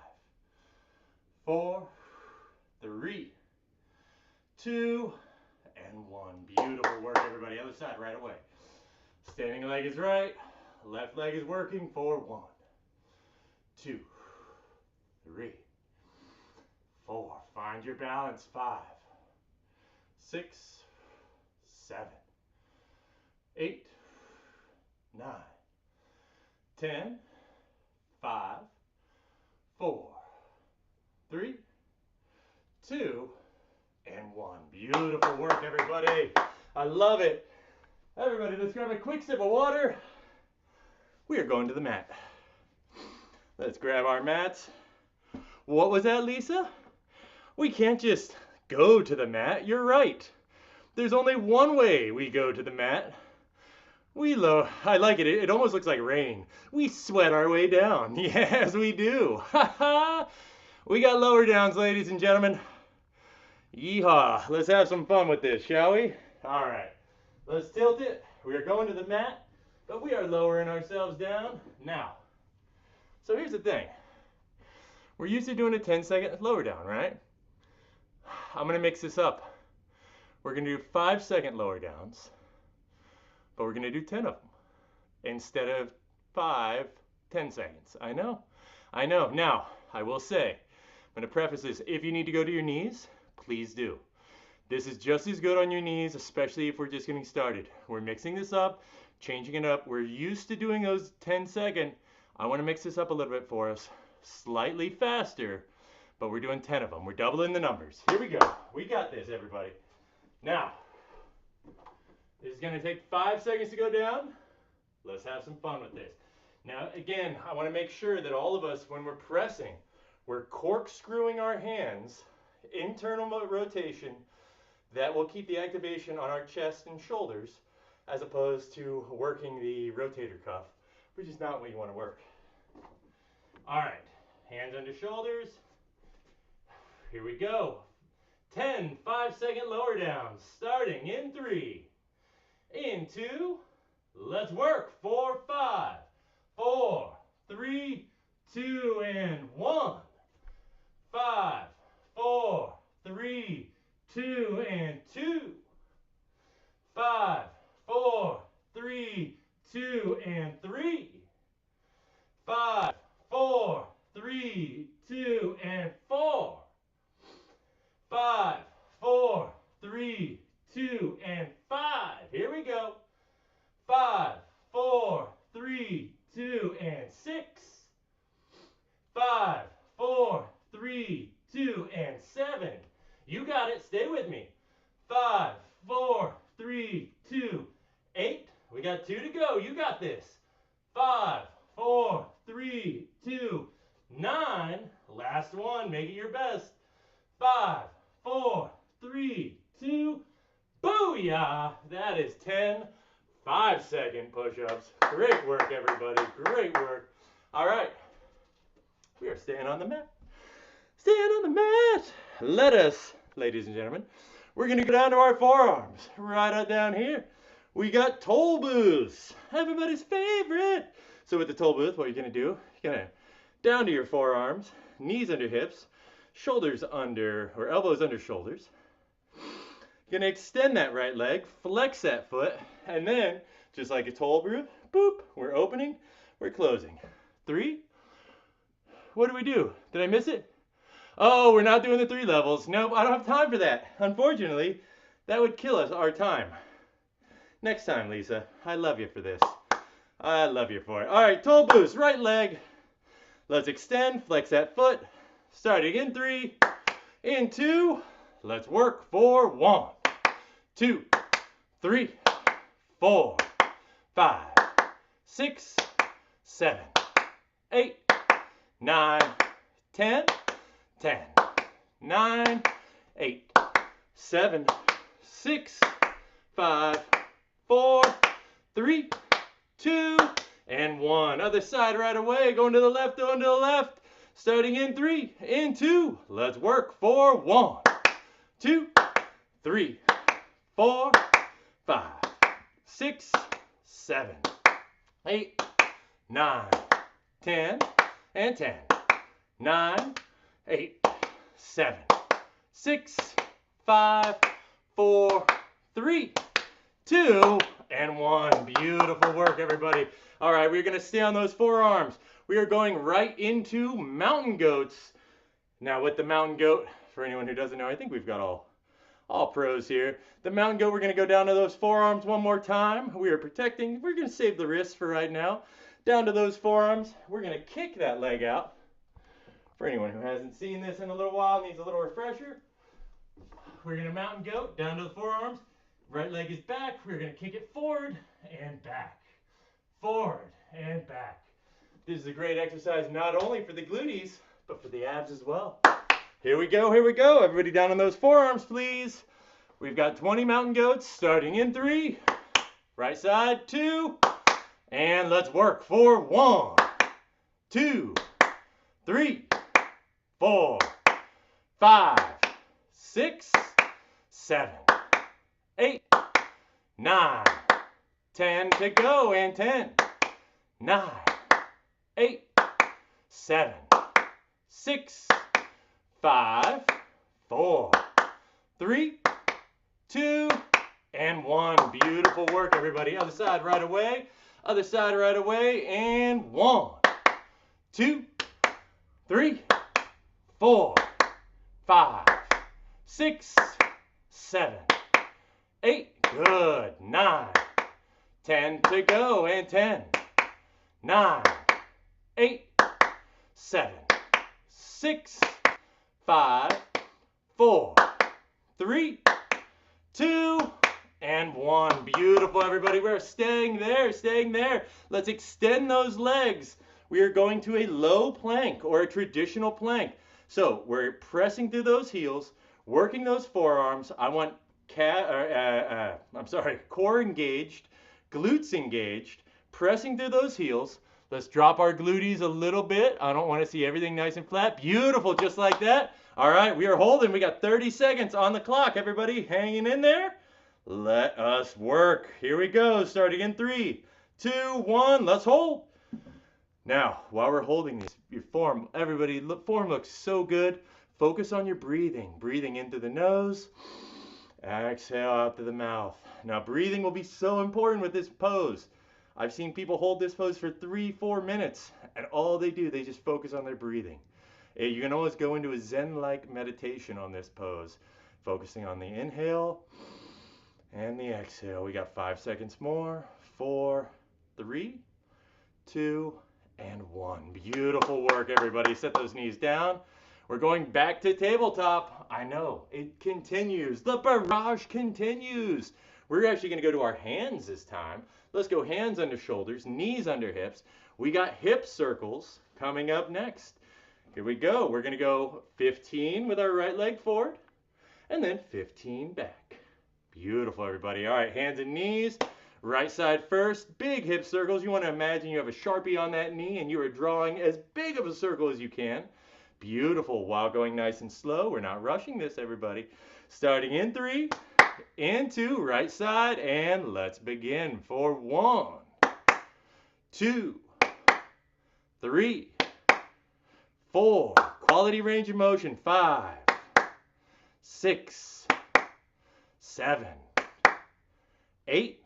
4, 3, 2, and 1. Beautiful work, everybody. Other side right away. Standing leg is right. Left leg is working for 1, 2, 3, 4. Find your balance. 5, 6, 7, 8, 9, 10, 5, 4, 3, 2, and 1. Beautiful work, everybody. I love it. Everybody, let's grab a quick sip of water. We are going to the mat. Let's grab our mats. What was that, Lisa? We can't just go to the mat. You're right. There's only one way we go to the mat. I like it. It almost looks like rain. We sweat our way down. Yes, we do. We got lower downs, ladies and gentlemen. Yeehaw. Let's have some fun with this, shall we? All right. Let's tilt it. We are going to the mat, but we are lowering ourselves down now. So here's the thing. We're used to doing a 10-second lower down, right? I'm going to mix this up. We're going to do 5-second lower downs, but we're going to do 10 of them instead of 5, 10 seconds. I know. Now, I will say, I'm going to preface this. If you need to go to your knees, please do. This is just as good on your knees, especially if we're just getting started. We're mixing this up, changing it up. We're used to doing those 10-second. I want to mix this up a little bit for us. Slightly faster, but we're doing 10 of them. We're doubling the numbers. Here we go. We got this, everybody. Now, this is going to take 5 seconds to go down. Let's have some fun with this. Now, again, I want to make sure that all of us, when we're pressing, we're corkscrewing our hands, internal rotation. That will keep the activation on our chest and shoulders, as opposed to working the rotator cuff, which is not what you want to work. All right, hands under shoulders. Here we go. 10 5-second lower downs, starting in 3, in 2, let's work. 4, 5, 4, 3, 2, and 1. 5, 4, 3, 2, and 2. 5, 4, 3, 2, and 3. 5, 4, 3, 2, and 4. 5, 4, 3, 2, and 5. Here we go. 5, 4, 3, 2, and 6. 5, 4, 3, 2, and 7. You got it. Stay with me. 5, 4, 3, 2, 8. We got 2 to go. You got this. 5, 4, 3, 2, 9. Last one. Make it your best. 5, 4, 3, 2. Booyah! That is 10 5-second push-ups. Great work, everybody. Great work. All right. We are staying on the mat. Staying on the mat. Let us ladies and gentlemen, we're going to go down to our forearms. Right on down here, we got toe booths, everybody's favorite. So with the toe booth, what you're going to do, you're going to down to your forearms, knees under hips, shoulders under, or elbows under shoulders. You're going to extend that right leg, flex that foot, and then, just like a toe booth, boop, we're opening, we're closing. 3. What do we do? Did I miss it? Oh, we're not doing the 3 levels. Nope, I don't have time for that. Unfortunately, that would kill us, our time. Next time, Lisa. I love you for this. I love you for it. All right, toe boost, right leg. Let's extend, flex that foot. Starting in 3, in 2. Let's work for 1, 2, 3, 4, 5, 6, 7, 8, 9, 10, 10, 9, 8, 7, 6, 5, 4, 3, 2, and 1. Other side right away. Going to the left, going to the left. Starting in 3, in 2. Let's work for 1, 2, 3, 4, 5, 6, 7, 8, 9, 10, and 10. 9, 8, 7, 6, 5, 4, 3, 2, and 1. Beautiful work, everybody. All right, we're going to stay on those forearms. We are going right into mountain goats. Now with the mountain goat, for anyone who doesn't know, I think we've got all pros here. The mountain goat, we're going to go down to those forearms one more time. We are protecting. We're going to save the wrists for right now. Down to those forearms. We're going to kick that leg out. For anyone who hasn't seen this in a little while, needs a little refresher. We're going to mountain goat down to the forearms. Right leg is back. We're going to kick it forward and back. Forward and back. This is a great exercise not only for the glutees, but for the abs as well. Here we go, here we go. Everybody down on those forearms, please. We've got 20 mountain goats starting in 3. Right side, 2. And let's work for 1, 2, 3, 4, 5, 6, 7, 8, 9, 10 to go, and 10, 9, 8, 7, 6, 5, 4, 3, 2, and 1. Beautiful work, everybody. Other side right away. Other side right away. And 1, 2, 3, 4, 5, 6, 7, 8. Good. 9, 10 to go. And 10, 9, 8, 7, 6, 5, 4, 3, 2, and 1. Beautiful, everybody. We're staying there, staying there. Let's extend those legs. We are going to a low plank or a traditional plank. So we're pressing through those heels, working those forearms. I want core engaged, glutes engaged, pressing through those heels. Let's drop our glutees a little bit. I don't want to see everything nice and flat. Beautiful, just like that. All right, we are holding. We got 30 seconds on the clock. Everybody hanging in there? Let us work. Here we go, starting in 3, 2, 1. Let's hold. Now, while we're holding this, your form, everybody, form looks so good. Focus on your breathing. Breathing into the nose. Exhale out to the mouth. Now, breathing will be so important with this pose. I've seen people hold this pose for 3-4 minutes, and all they do, they just focus on their breathing. You can almost go into a Zen-like meditation on this pose, focusing on the inhale and the exhale. We got 5 seconds more. 4, 3, 2, and 1. Beautiful work, everybody. Set those knees down. We're going back to tabletop. I know, it continues. The barrage continues. We're actually going to go to our hands this time. Let's go hands under shoulders, knees under hips. We got hip circles coming up next. Here we go. We're going to go 15 with our right leg forward, and then 15 back. Beautiful, everybody. All right, hands and knees. Right side first. Big hip circles. You want to imagine you have a Sharpie on that knee, and you are drawing as big of a circle as you can. Beautiful. While going nice and slow. We're not rushing this, everybody. Starting in 3, in 2, right side, and let's begin for 1, 2, 3, 4. Quality range of motion. 5, 6, 7, 8.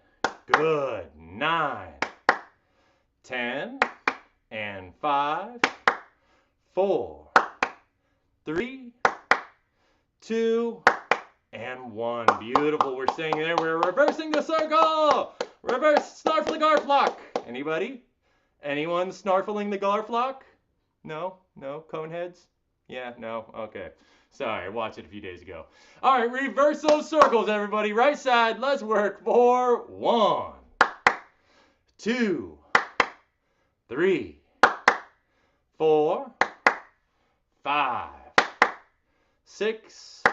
Good. 9, 10, and 5, 4, 3, 2, and 1. Beautiful. We're staying there. We're reversing the circle. Reverse snarf the garflock. Anybody? Anyone snarfling the garflock? No? No? Cone heads? Yeah? No? Okay. Sorry, I watched it a few days ago. All right, reverse those circles, everybody. Right side. Let's work for 1, 2, 3, 4, 5, 6,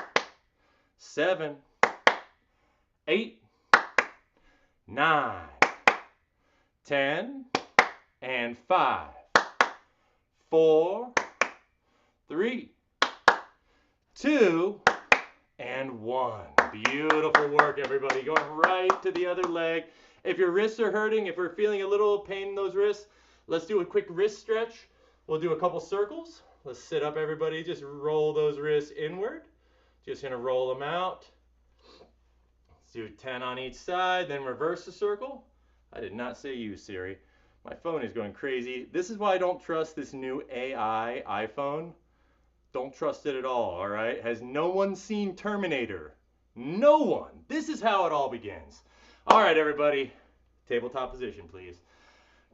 7, 8, 9, 10, and 5, 4, 3, 2, and 1. Beautiful work, everybody. Going right to the other leg. If your wrists are hurting, if we're feeling a little pain in those wrists, let's do a quick wrist stretch. We'll do a couple circles. Let's sit up, everybody. Just roll those wrists inward. Just going to roll them out. Let's do 10 on each side, then reverse the circle. I did not say you, Siri. My phone is going crazy. This is why I don't trust this new AI iPhone. Don't trust it at all right? Has no one seen Terminator? No one. This is how it all begins. All right, everybody. Tabletop position, please.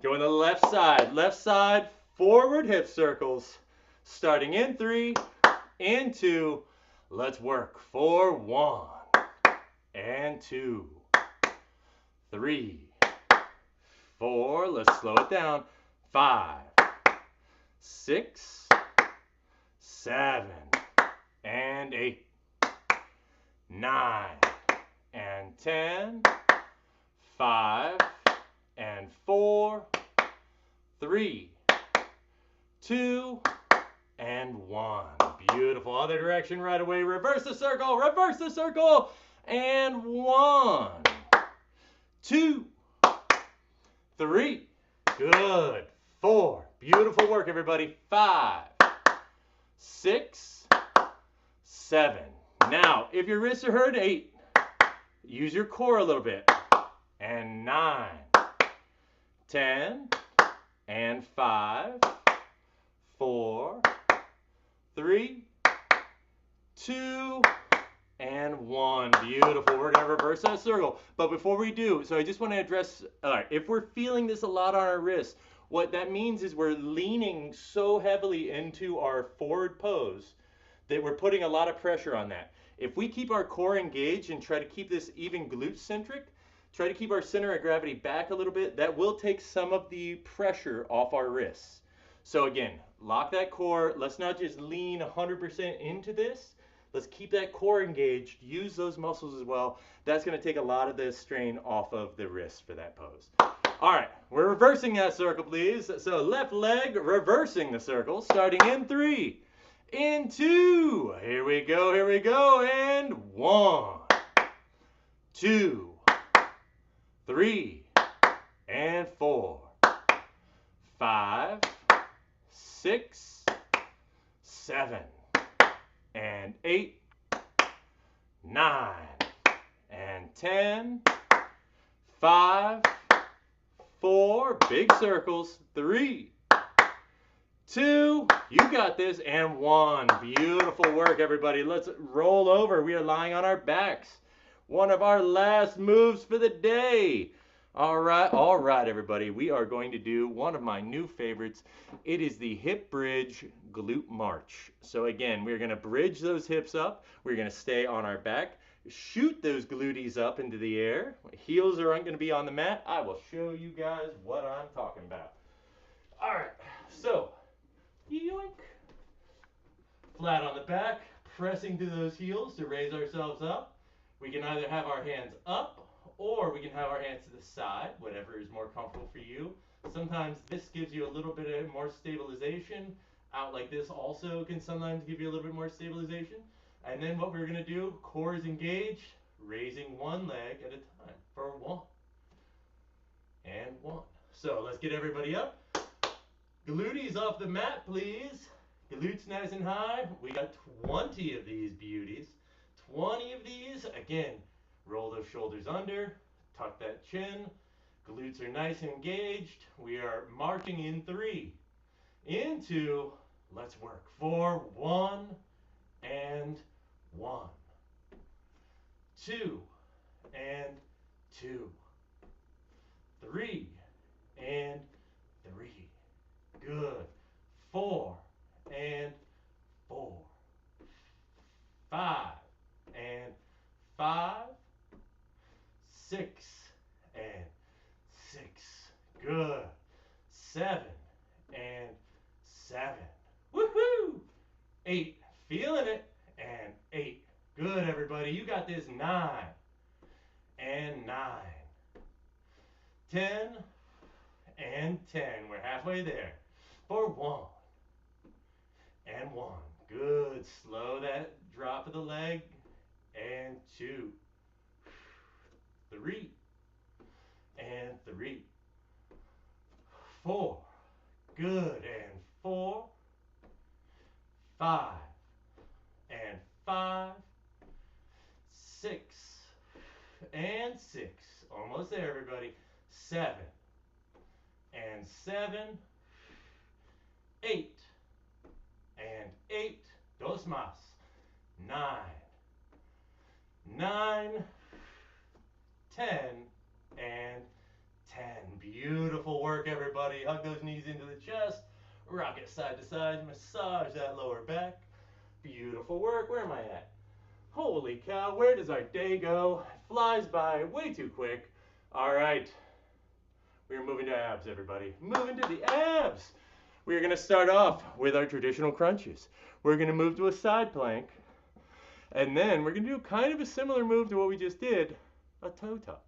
Going to the left side, forward hip circles. Starting in 3, in 2. Let's work for 1, and 2, 3, 4. Let's slow it down. 5, 6, 7, and 8, 9, and 10, 5, and 4, 3, 2, and 1. Beautiful. Other direction right away. Reverse the circle, and 1, 2, 3. Good. 4. Beautiful work, everybody. 5, 6, 7. Now, if your wrists are hurt, 8. Use your core a little bit. And 9, 10, and 5, 4, 3, 2, and 1. Beautiful. We're going to reverse that circle. But before we do, so I just want to address, all right, if we're feeling this a lot on our wrists, what that means is we're leaning so heavily into our forward pose that we're putting a lot of pressure on that. If we keep our core engaged and try to keep this even glute centric, try to keep our center of gravity back a little bit, that will take some of the pressure off our wrists. So again, lock that core. Let's not just lean 100% into this. Let's keep that core engaged. Use those muscles as well. That's going to take a lot of the strain off of the wrist for that pose. All right, we're reversing that circle, please. So left leg, reversing the circle, starting in 3, in 2. Here we go, and 1, 2, 3, and 4, 5, 6, 7, and 8, 9, and 10, 5, 4, big circles, 3, 2, you got this, and 1. Beautiful work, everybody. Let's roll over. We are lying on our backs. One of our last moves for the day. All right, everybody. We are going to do one of my new favorites. It is the hip bridge glute march. So again, we're going to bridge those hips up. We're going to stay on our back. Shoot those glutees up into the air. Heels aren't going to be on the mat. I will show you guys what I'm talking about. All right, so yoink. Flat on the back, pressing through those heels to raise ourselves up. We can either have our hands up or we can have our hands to the side, whatever is more comfortable for you. Sometimes this gives you a little bit more stabilization. Out like this also can sometimes give you a little bit more stabilization. And then what we're going to do, core is engaged, raising one leg at a time for 1 and 1. So let's get everybody up. Glutes off the mat, please. Glutes nice and high. We got 20 of these beauties. 20 of these. Again, roll those shoulders under, tuck that chin. Glutes are nice and engaged. We are marching in 3, in 2, let's work for 1 and 1. 2 and 2. 3 and 3. Good. 4 and 4. 5 and 5. 6 and 6. Good. 7 and 7. Woohoo! 8. Feeling it. And 8. Good, everybody. You got this. 9 and 9. 10 and 10. We're halfway there. For 1 and 1. Good. Slow that drop of the leg. And 2. 3 and 3. 4. Good. And 4. 5 and 5. 6 and 6. Almost there, everybody. 7 and 7. 8 and 8. Dos más. 9. 9. 10 and 10. Beautiful work, everybody. Hug those knees into the chest. Rock it side to side. Massage that lower back. Beautiful work. Where am I at? Holy cow, where does our day go? It flies by way too quick. All right. We're moving to abs, everybody. Moving to the abs. We're going to start off with our traditional crunches. We're going to move to a side plank. And then we're going to do kind of a similar move to what we just did, a toe touch.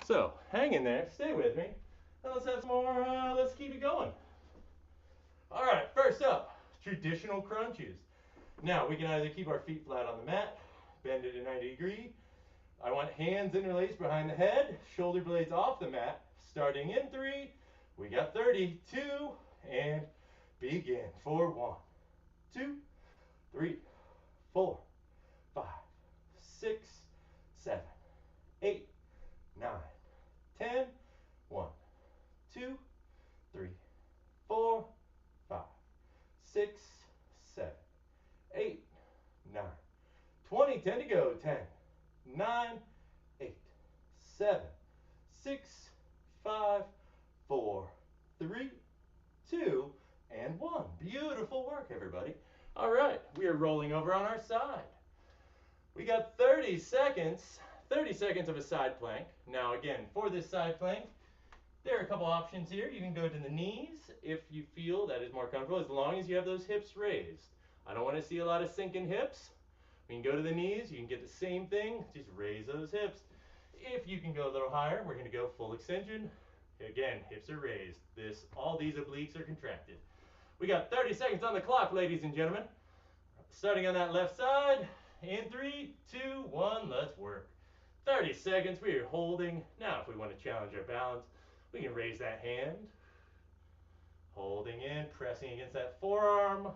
So, hang in there. Stay with me. And let's have some more, let's keep it going. All right, first up, traditional crunches. Now, we can either keep our feet flat on the mat, bend it at 90 degrees. I want hands interlaced behind the head, shoulder blades off the mat. Starting in 3, we got 30, 2, and begin. For 1, 2, 3, 4, 5, 6, 7, 8, 9, 10. 1, 2, 3, 4, 5, 6, 7, 8, 9, 20. 10 to go. 10, 9, 8, 7, 6, 5, 4, 3, 2, and 1. Beautiful work, everybody. All right, we are rolling over on our side. We got 30 seconds of a side plank. Now again, for this side plank, there are a couple options here. You can go to the knees if you feel that is more comfortable, as long as you have those hips raised. I don't want to see a lot of sinking hips. We can go to the knees. You can get the same thing. Just raise those hips. If you can go a little higher, we're going to go full extension. Again, hips are raised. All these obliques are contracted. We got 30 seconds on the clock, ladies and gentlemen. Starting on that left side. In 3, 2, 1, let's work. 30 seconds, we are holding. Now, if we want to challenge our balance, we can raise that hand. Holding in, pressing against that forearm.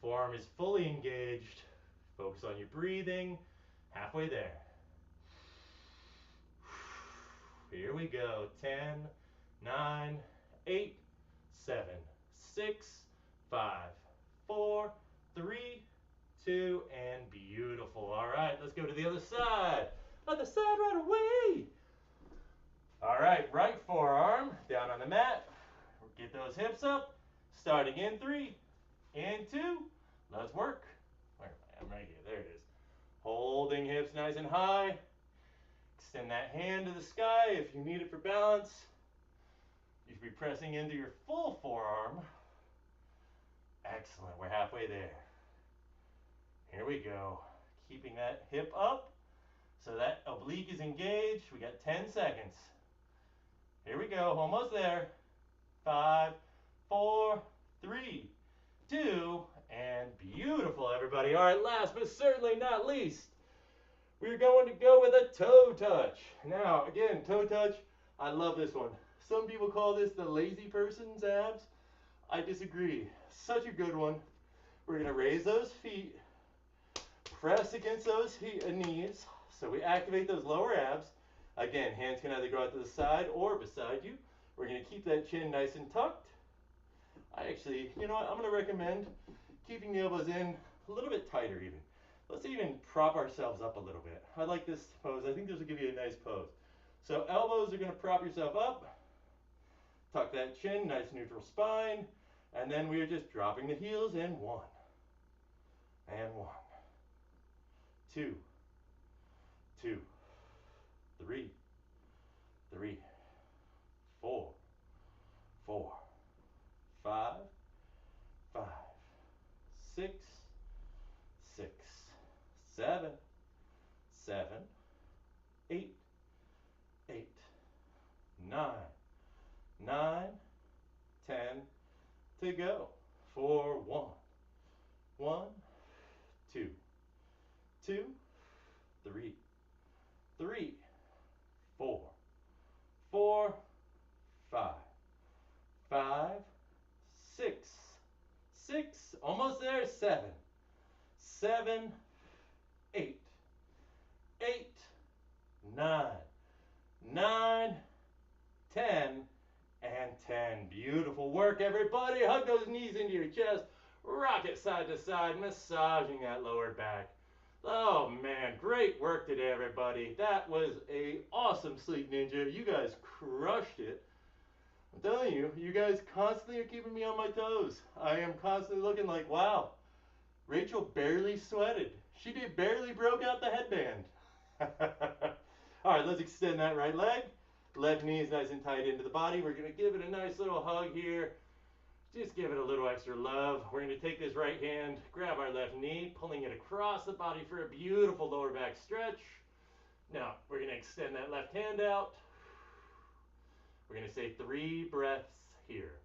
Forearm is fully engaged. Focus on your breathing. Halfway there. Here we go. 10, 9, 8, 7, 6, 5, 4, 3, 2, and beautiful. All right, let's go to the other side. Other side right away. All right, right forearm down on the mat. Get those hips up. Starting in 3, in 2. Let's work. Where am I? I'm right here. There it is. Holding hips nice and high. Extend that hand to the sky if you need it for balance. You should be pressing into your full forearm. Excellent. We're halfway there. Here we go. Keeping that hip up so that oblique is engaged. We got 10 seconds. Here we go. Almost there. 5, 4, 3, 2, and beautiful, everybody. All right, last but certainly not least, we're going to go with a toe touch. Now, again, toe touch, I love this one. Some people call this the lazy person's abs. I disagree. Such a good one. We're going to raise those feet, press against those knees, so we activate those lower abs. Again, hands can either go out to the side or beside you. We're going to keep that chin nice and tucked. I actually, you know what, I'm going to recommend keeping the elbows in a little bit tighter even. Let's even prop ourselves up a little bit. I like this pose. I think this will give you a nice pose. So elbows are going to prop yourself up. Tuck that chin, nice neutral spine. And then we are just dropping the heels in 1. And 1. 2. 2. 3. 3. 4. 4. 5. 5. 6. 6. 7. 7. 8. 8. 9. 9. 10. To go. 4. 1. 1. 2. 2. 3. 3. 4. 4. 5. 5. 6. 6. Almost there. 7. 7. 8. 8. 9. 9. 10. And 10. Beautiful work, everybody. Hug those knees into your chest. Rock it side to side, massaging that lower back. Oh man, great work today, everybody. That was a awesome Sleep Ninja. You guys crushed it. I'm telling you, you guys constantly are keeping me on my toes. I am constantly looking like, wow, Rachel barely sweated. She barely broke out the headband. All right, let's extend that right leg. Left knee is nice and tight into the body. We're going to give it a nice little hug here. Just give it a little extra love. We're going to take this right hand, grab our left knee, pulling it across the body for a beautiful lower back stretch. Now, we're going to extend that left hand out. We're going to say 3 breaths here.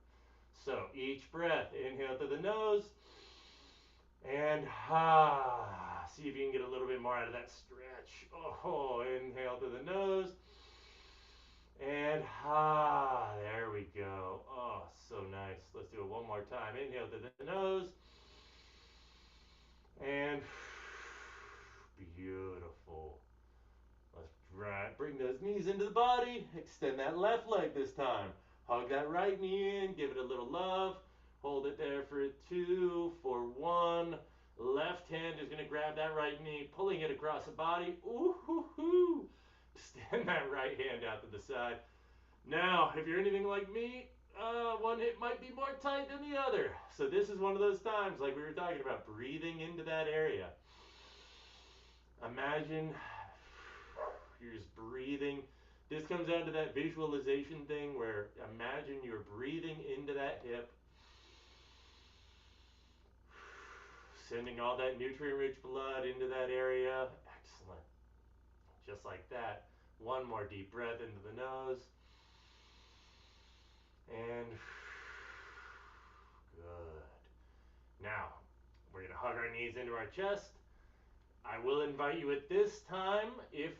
So each breath, inhale through the nose, and see if you can get a little bit more out of that stretch. Oh, inhale through the nose. And there we go. Oh, so nice. Let's do it one more time. Inhale through the nose. And beautiful. Let's bring those knees into the body. Extend that left leg this time. Hug that right knee in. Give it a little love. Hold it there for 2, for 1. Left hand is going to grab that right knee, pulling it across the body. Ooh, hoo, hoo. Extend that right hand out to the side. Now, if you're anything like me, one hip might be more tight than the other. So this is one of those times, like we were talking about, breathing into that area. Imagine you're just breathing. This comes down to that visualization thing where imagine you're breathing into that hip, sending all that nutrient-rich blood into that area. Excellent. Just like that. One more deep breath into the nose. And good. Now, we're going to hug our knees into our chest. I will invite you at this time, if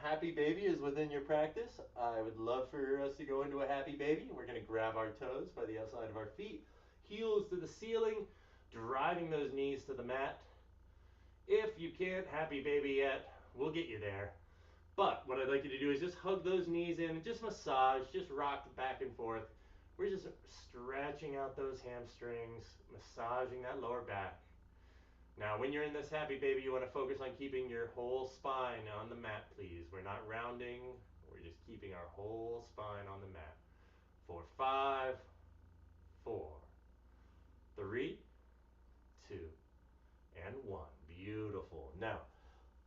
happy baby is within your practice, I would love for us to go into a happy baby. We're going to grab our toes by the outside of our feet, heels to the ceiling, driving those knees to the mat. If you can't happy baby yet, we'll get you there. But what I'd like you to do is just hug those knees in and just massage, just rock back and forth. We're just stretching out those hamstrings, massaging that lower back. Now, when you're in this happy baby, you want to focus on keeping your whole spine on the mat, please. We're not rounding. We're just keeping our whole spine on the mat. For 5, 4, 3, 2, and 1. Beautiful. Now,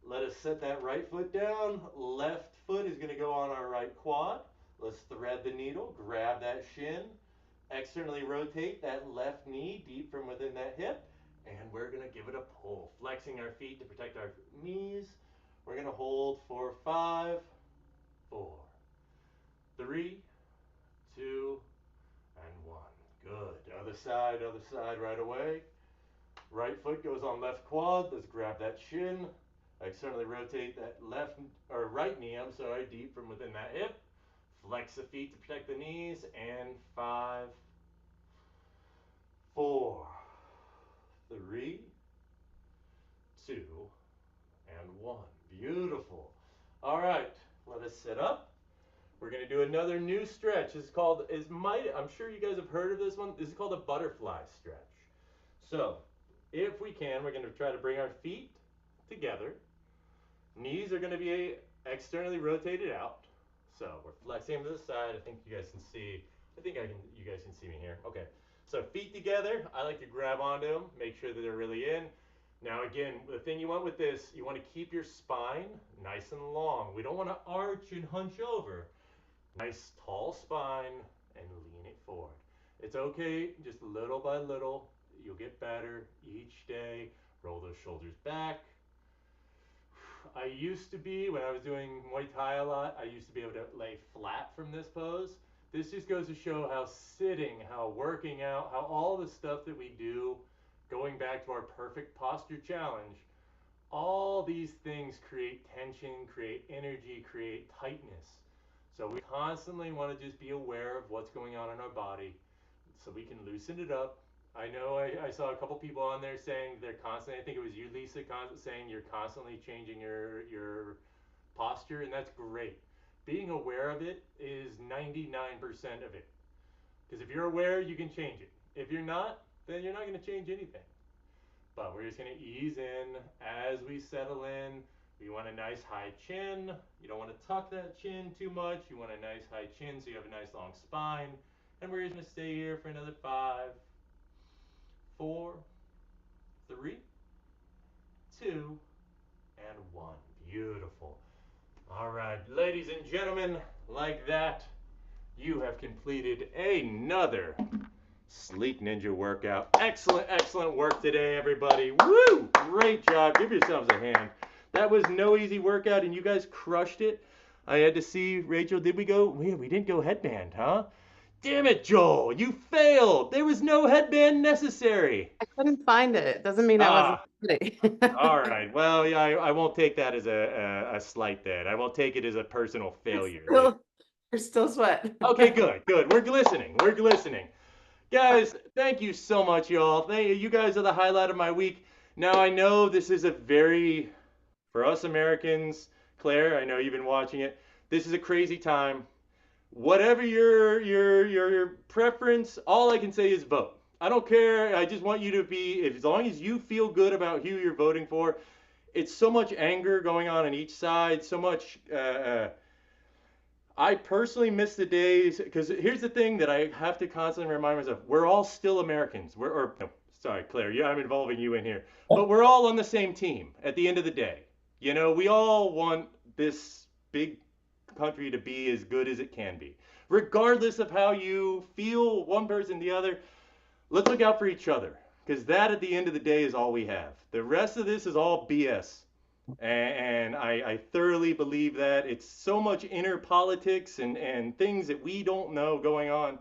let us set that right foot down. Left foot is going to go on our right quad. Let's thread the needle, grab that shin, externally rotate that left knee deep from within that hip, and we're going to give it a pull, flexing our feet to protect our knees. We're going to hold for 5, 4, 3, 2, and 1. Good. Other other side right away. Right foot goes on left quad. Let's grab that shin. Externally rotate that left or right knee, I'm sorry, deep from within that hip. Flex the feet to protect the knees. And 5, 4, 3, 2, and 1. Beautiful. All right, let us sit up. We're going to do another new stretch. It's called, I'm sure you guys have heard of this one. This is called a butterfly stretch. So, if we can, we're going to try to bring our feet together. Knees are going to be externally rotated out. So, we're flexing to the side. I think you guys can see. You guys can see me here. Okay. So, feet together. I like to grab onto them, make sure that they're really in. Now, again, the thing you want with this, you want to keep your spine nice and long. We don't want to arch and hunch over. Nice tall spine and lean it forward. It's okay, just little by little. You'll get better each day. Roll those shoulders back. I used to be, when I was doing Muay Thai a lot, I used to be able to lay flat from this pose. This just goes to show how sitting, how working out, how all the stuff that we do, going back to our perfect posture challenge, all these things create tension, create energy, create tightness. So we constantly want to just be aware of what's going on in our body so we can loosen it up. I know I saw a couple people on there saying they're constantly, I think it was you, Lisa, saying you're constantly changing your posture, and that's great. Being aware of it is 99% of it. Because if you're aware, you can change it. If you're not, then you're not going to change anything. But we're just going to ease in as we settle in. You want a nice high chin. You don't want to tuck that chin too much. You want a nice high chin so you have a nice long spine. And we're just going to stay here for another 5, 4, 3, 2, and 1. Beautiful. All right, ladies and gentlemen, like that, you have completed another Sleek Ninja workout. Excellent, excellent work today, everybody. Woo! Great job. Give yourselves a hand. That was no easy workout, and you guys crushed it. I had to see, Rachel, did we go? We didn't go headband, huh? Damn it, Joel, you failed. There was no headband necessary. I couldn't find it. Doesn't mean I wasn't ready. All right. Well, yeah, I won't take that as a slight then. I won't take it as a personal failure. You're still sweat. Okay, good, good. We're glistening. We're glistening. Guys, thank you so much, y'all. Thank you. You guys are the highlight of my week. Now, I know this is a very, for us Americans, Claire, I know you've been watching it. This is a crazy time. Whatever your preference, all I can say is vote. I don't care. I just want you to be, as long as you feel good about who you're voting for. It's so much anger going on each side, so much. I personally miss the days, because here's the thing that I have to constantly remind myself: we're all still Americans. Sorry, Claire, yeah, I'm involving you in here, but we're all on the same team at the end of the day. You know, we all want this big country to be as good as it can be, regardless of how you feel, one person, the other. Let's look out for each other, because that at the end of the day is all we have. The rest of this is all BS. And I thoroughly believe that. It's so much inner politics and things that we don't know going on.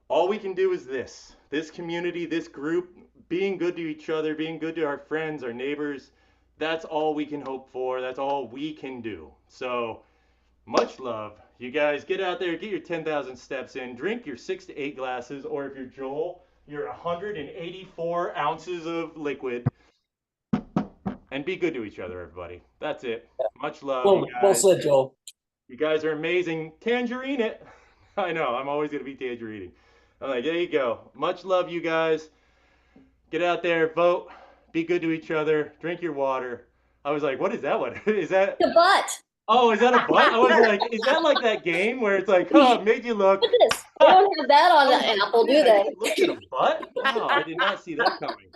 All we can do is this community, this group, being good to each other, being good to our friends, our neighbors. That's all we can hope for. That's all we can do. So much love. You guys get out there, get your 10,000 steps in, drink your 6 to 8 glasses, or if you're Joel, your 184 ounces of liquid. And be good to each other, everybody. That's it. Much love, you guys. Well said, Joel. You guys are amazing. Tangerine it. I know, I'm always going to be tangerining. I'm like, there you go. Much love, you guys. Get out there, vote. Be good to each other. Drink your water. I was like, what is that one? Is that the butt? Oh, is that a butt? I was like, is that like that game where it's like, oh, it made you look. Look at this. They don't have that on the Apple, do they? Look at a butt? Wow, I did not see that coming.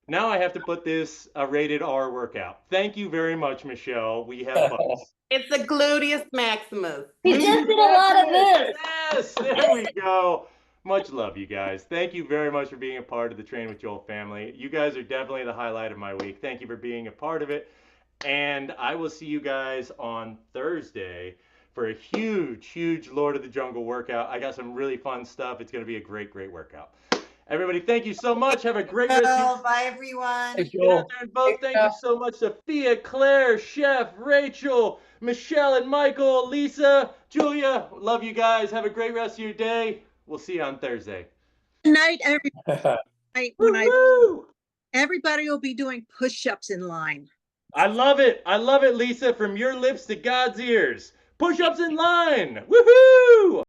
Now I have to put this a rated R workout. Thank you very much, Michelle. We have butts. It's a gluteus maximus. He just did a lot of this. Yes, there we go. Much love, you guys. Thank you very much for being a part of the Train with Joel family. You guys are definitely the highlight of my week. Thank you for being a part of it. And I will see you guys on Thursday for a huge, huge Lord of the Jungle workout. I got some really fun stuff. It's going to be a great, great workout. Everybody, thank you so much. Have a great rest of your Bye, everyone. Thanks, Get out Joel. there and vote. Thank you so much, Sophia, Claire, Chef, Rachel, Michelle, and Michael, Lisa, Julia. Love you guys. Have a great rest of your day. We'll see you on Thursday. Good night, everybody. Woo-hoo! Everybody will be doing push-ups in line. I love it. I love it, Lisa. From your lips to God's ears. Push-ups in line. Woohoo!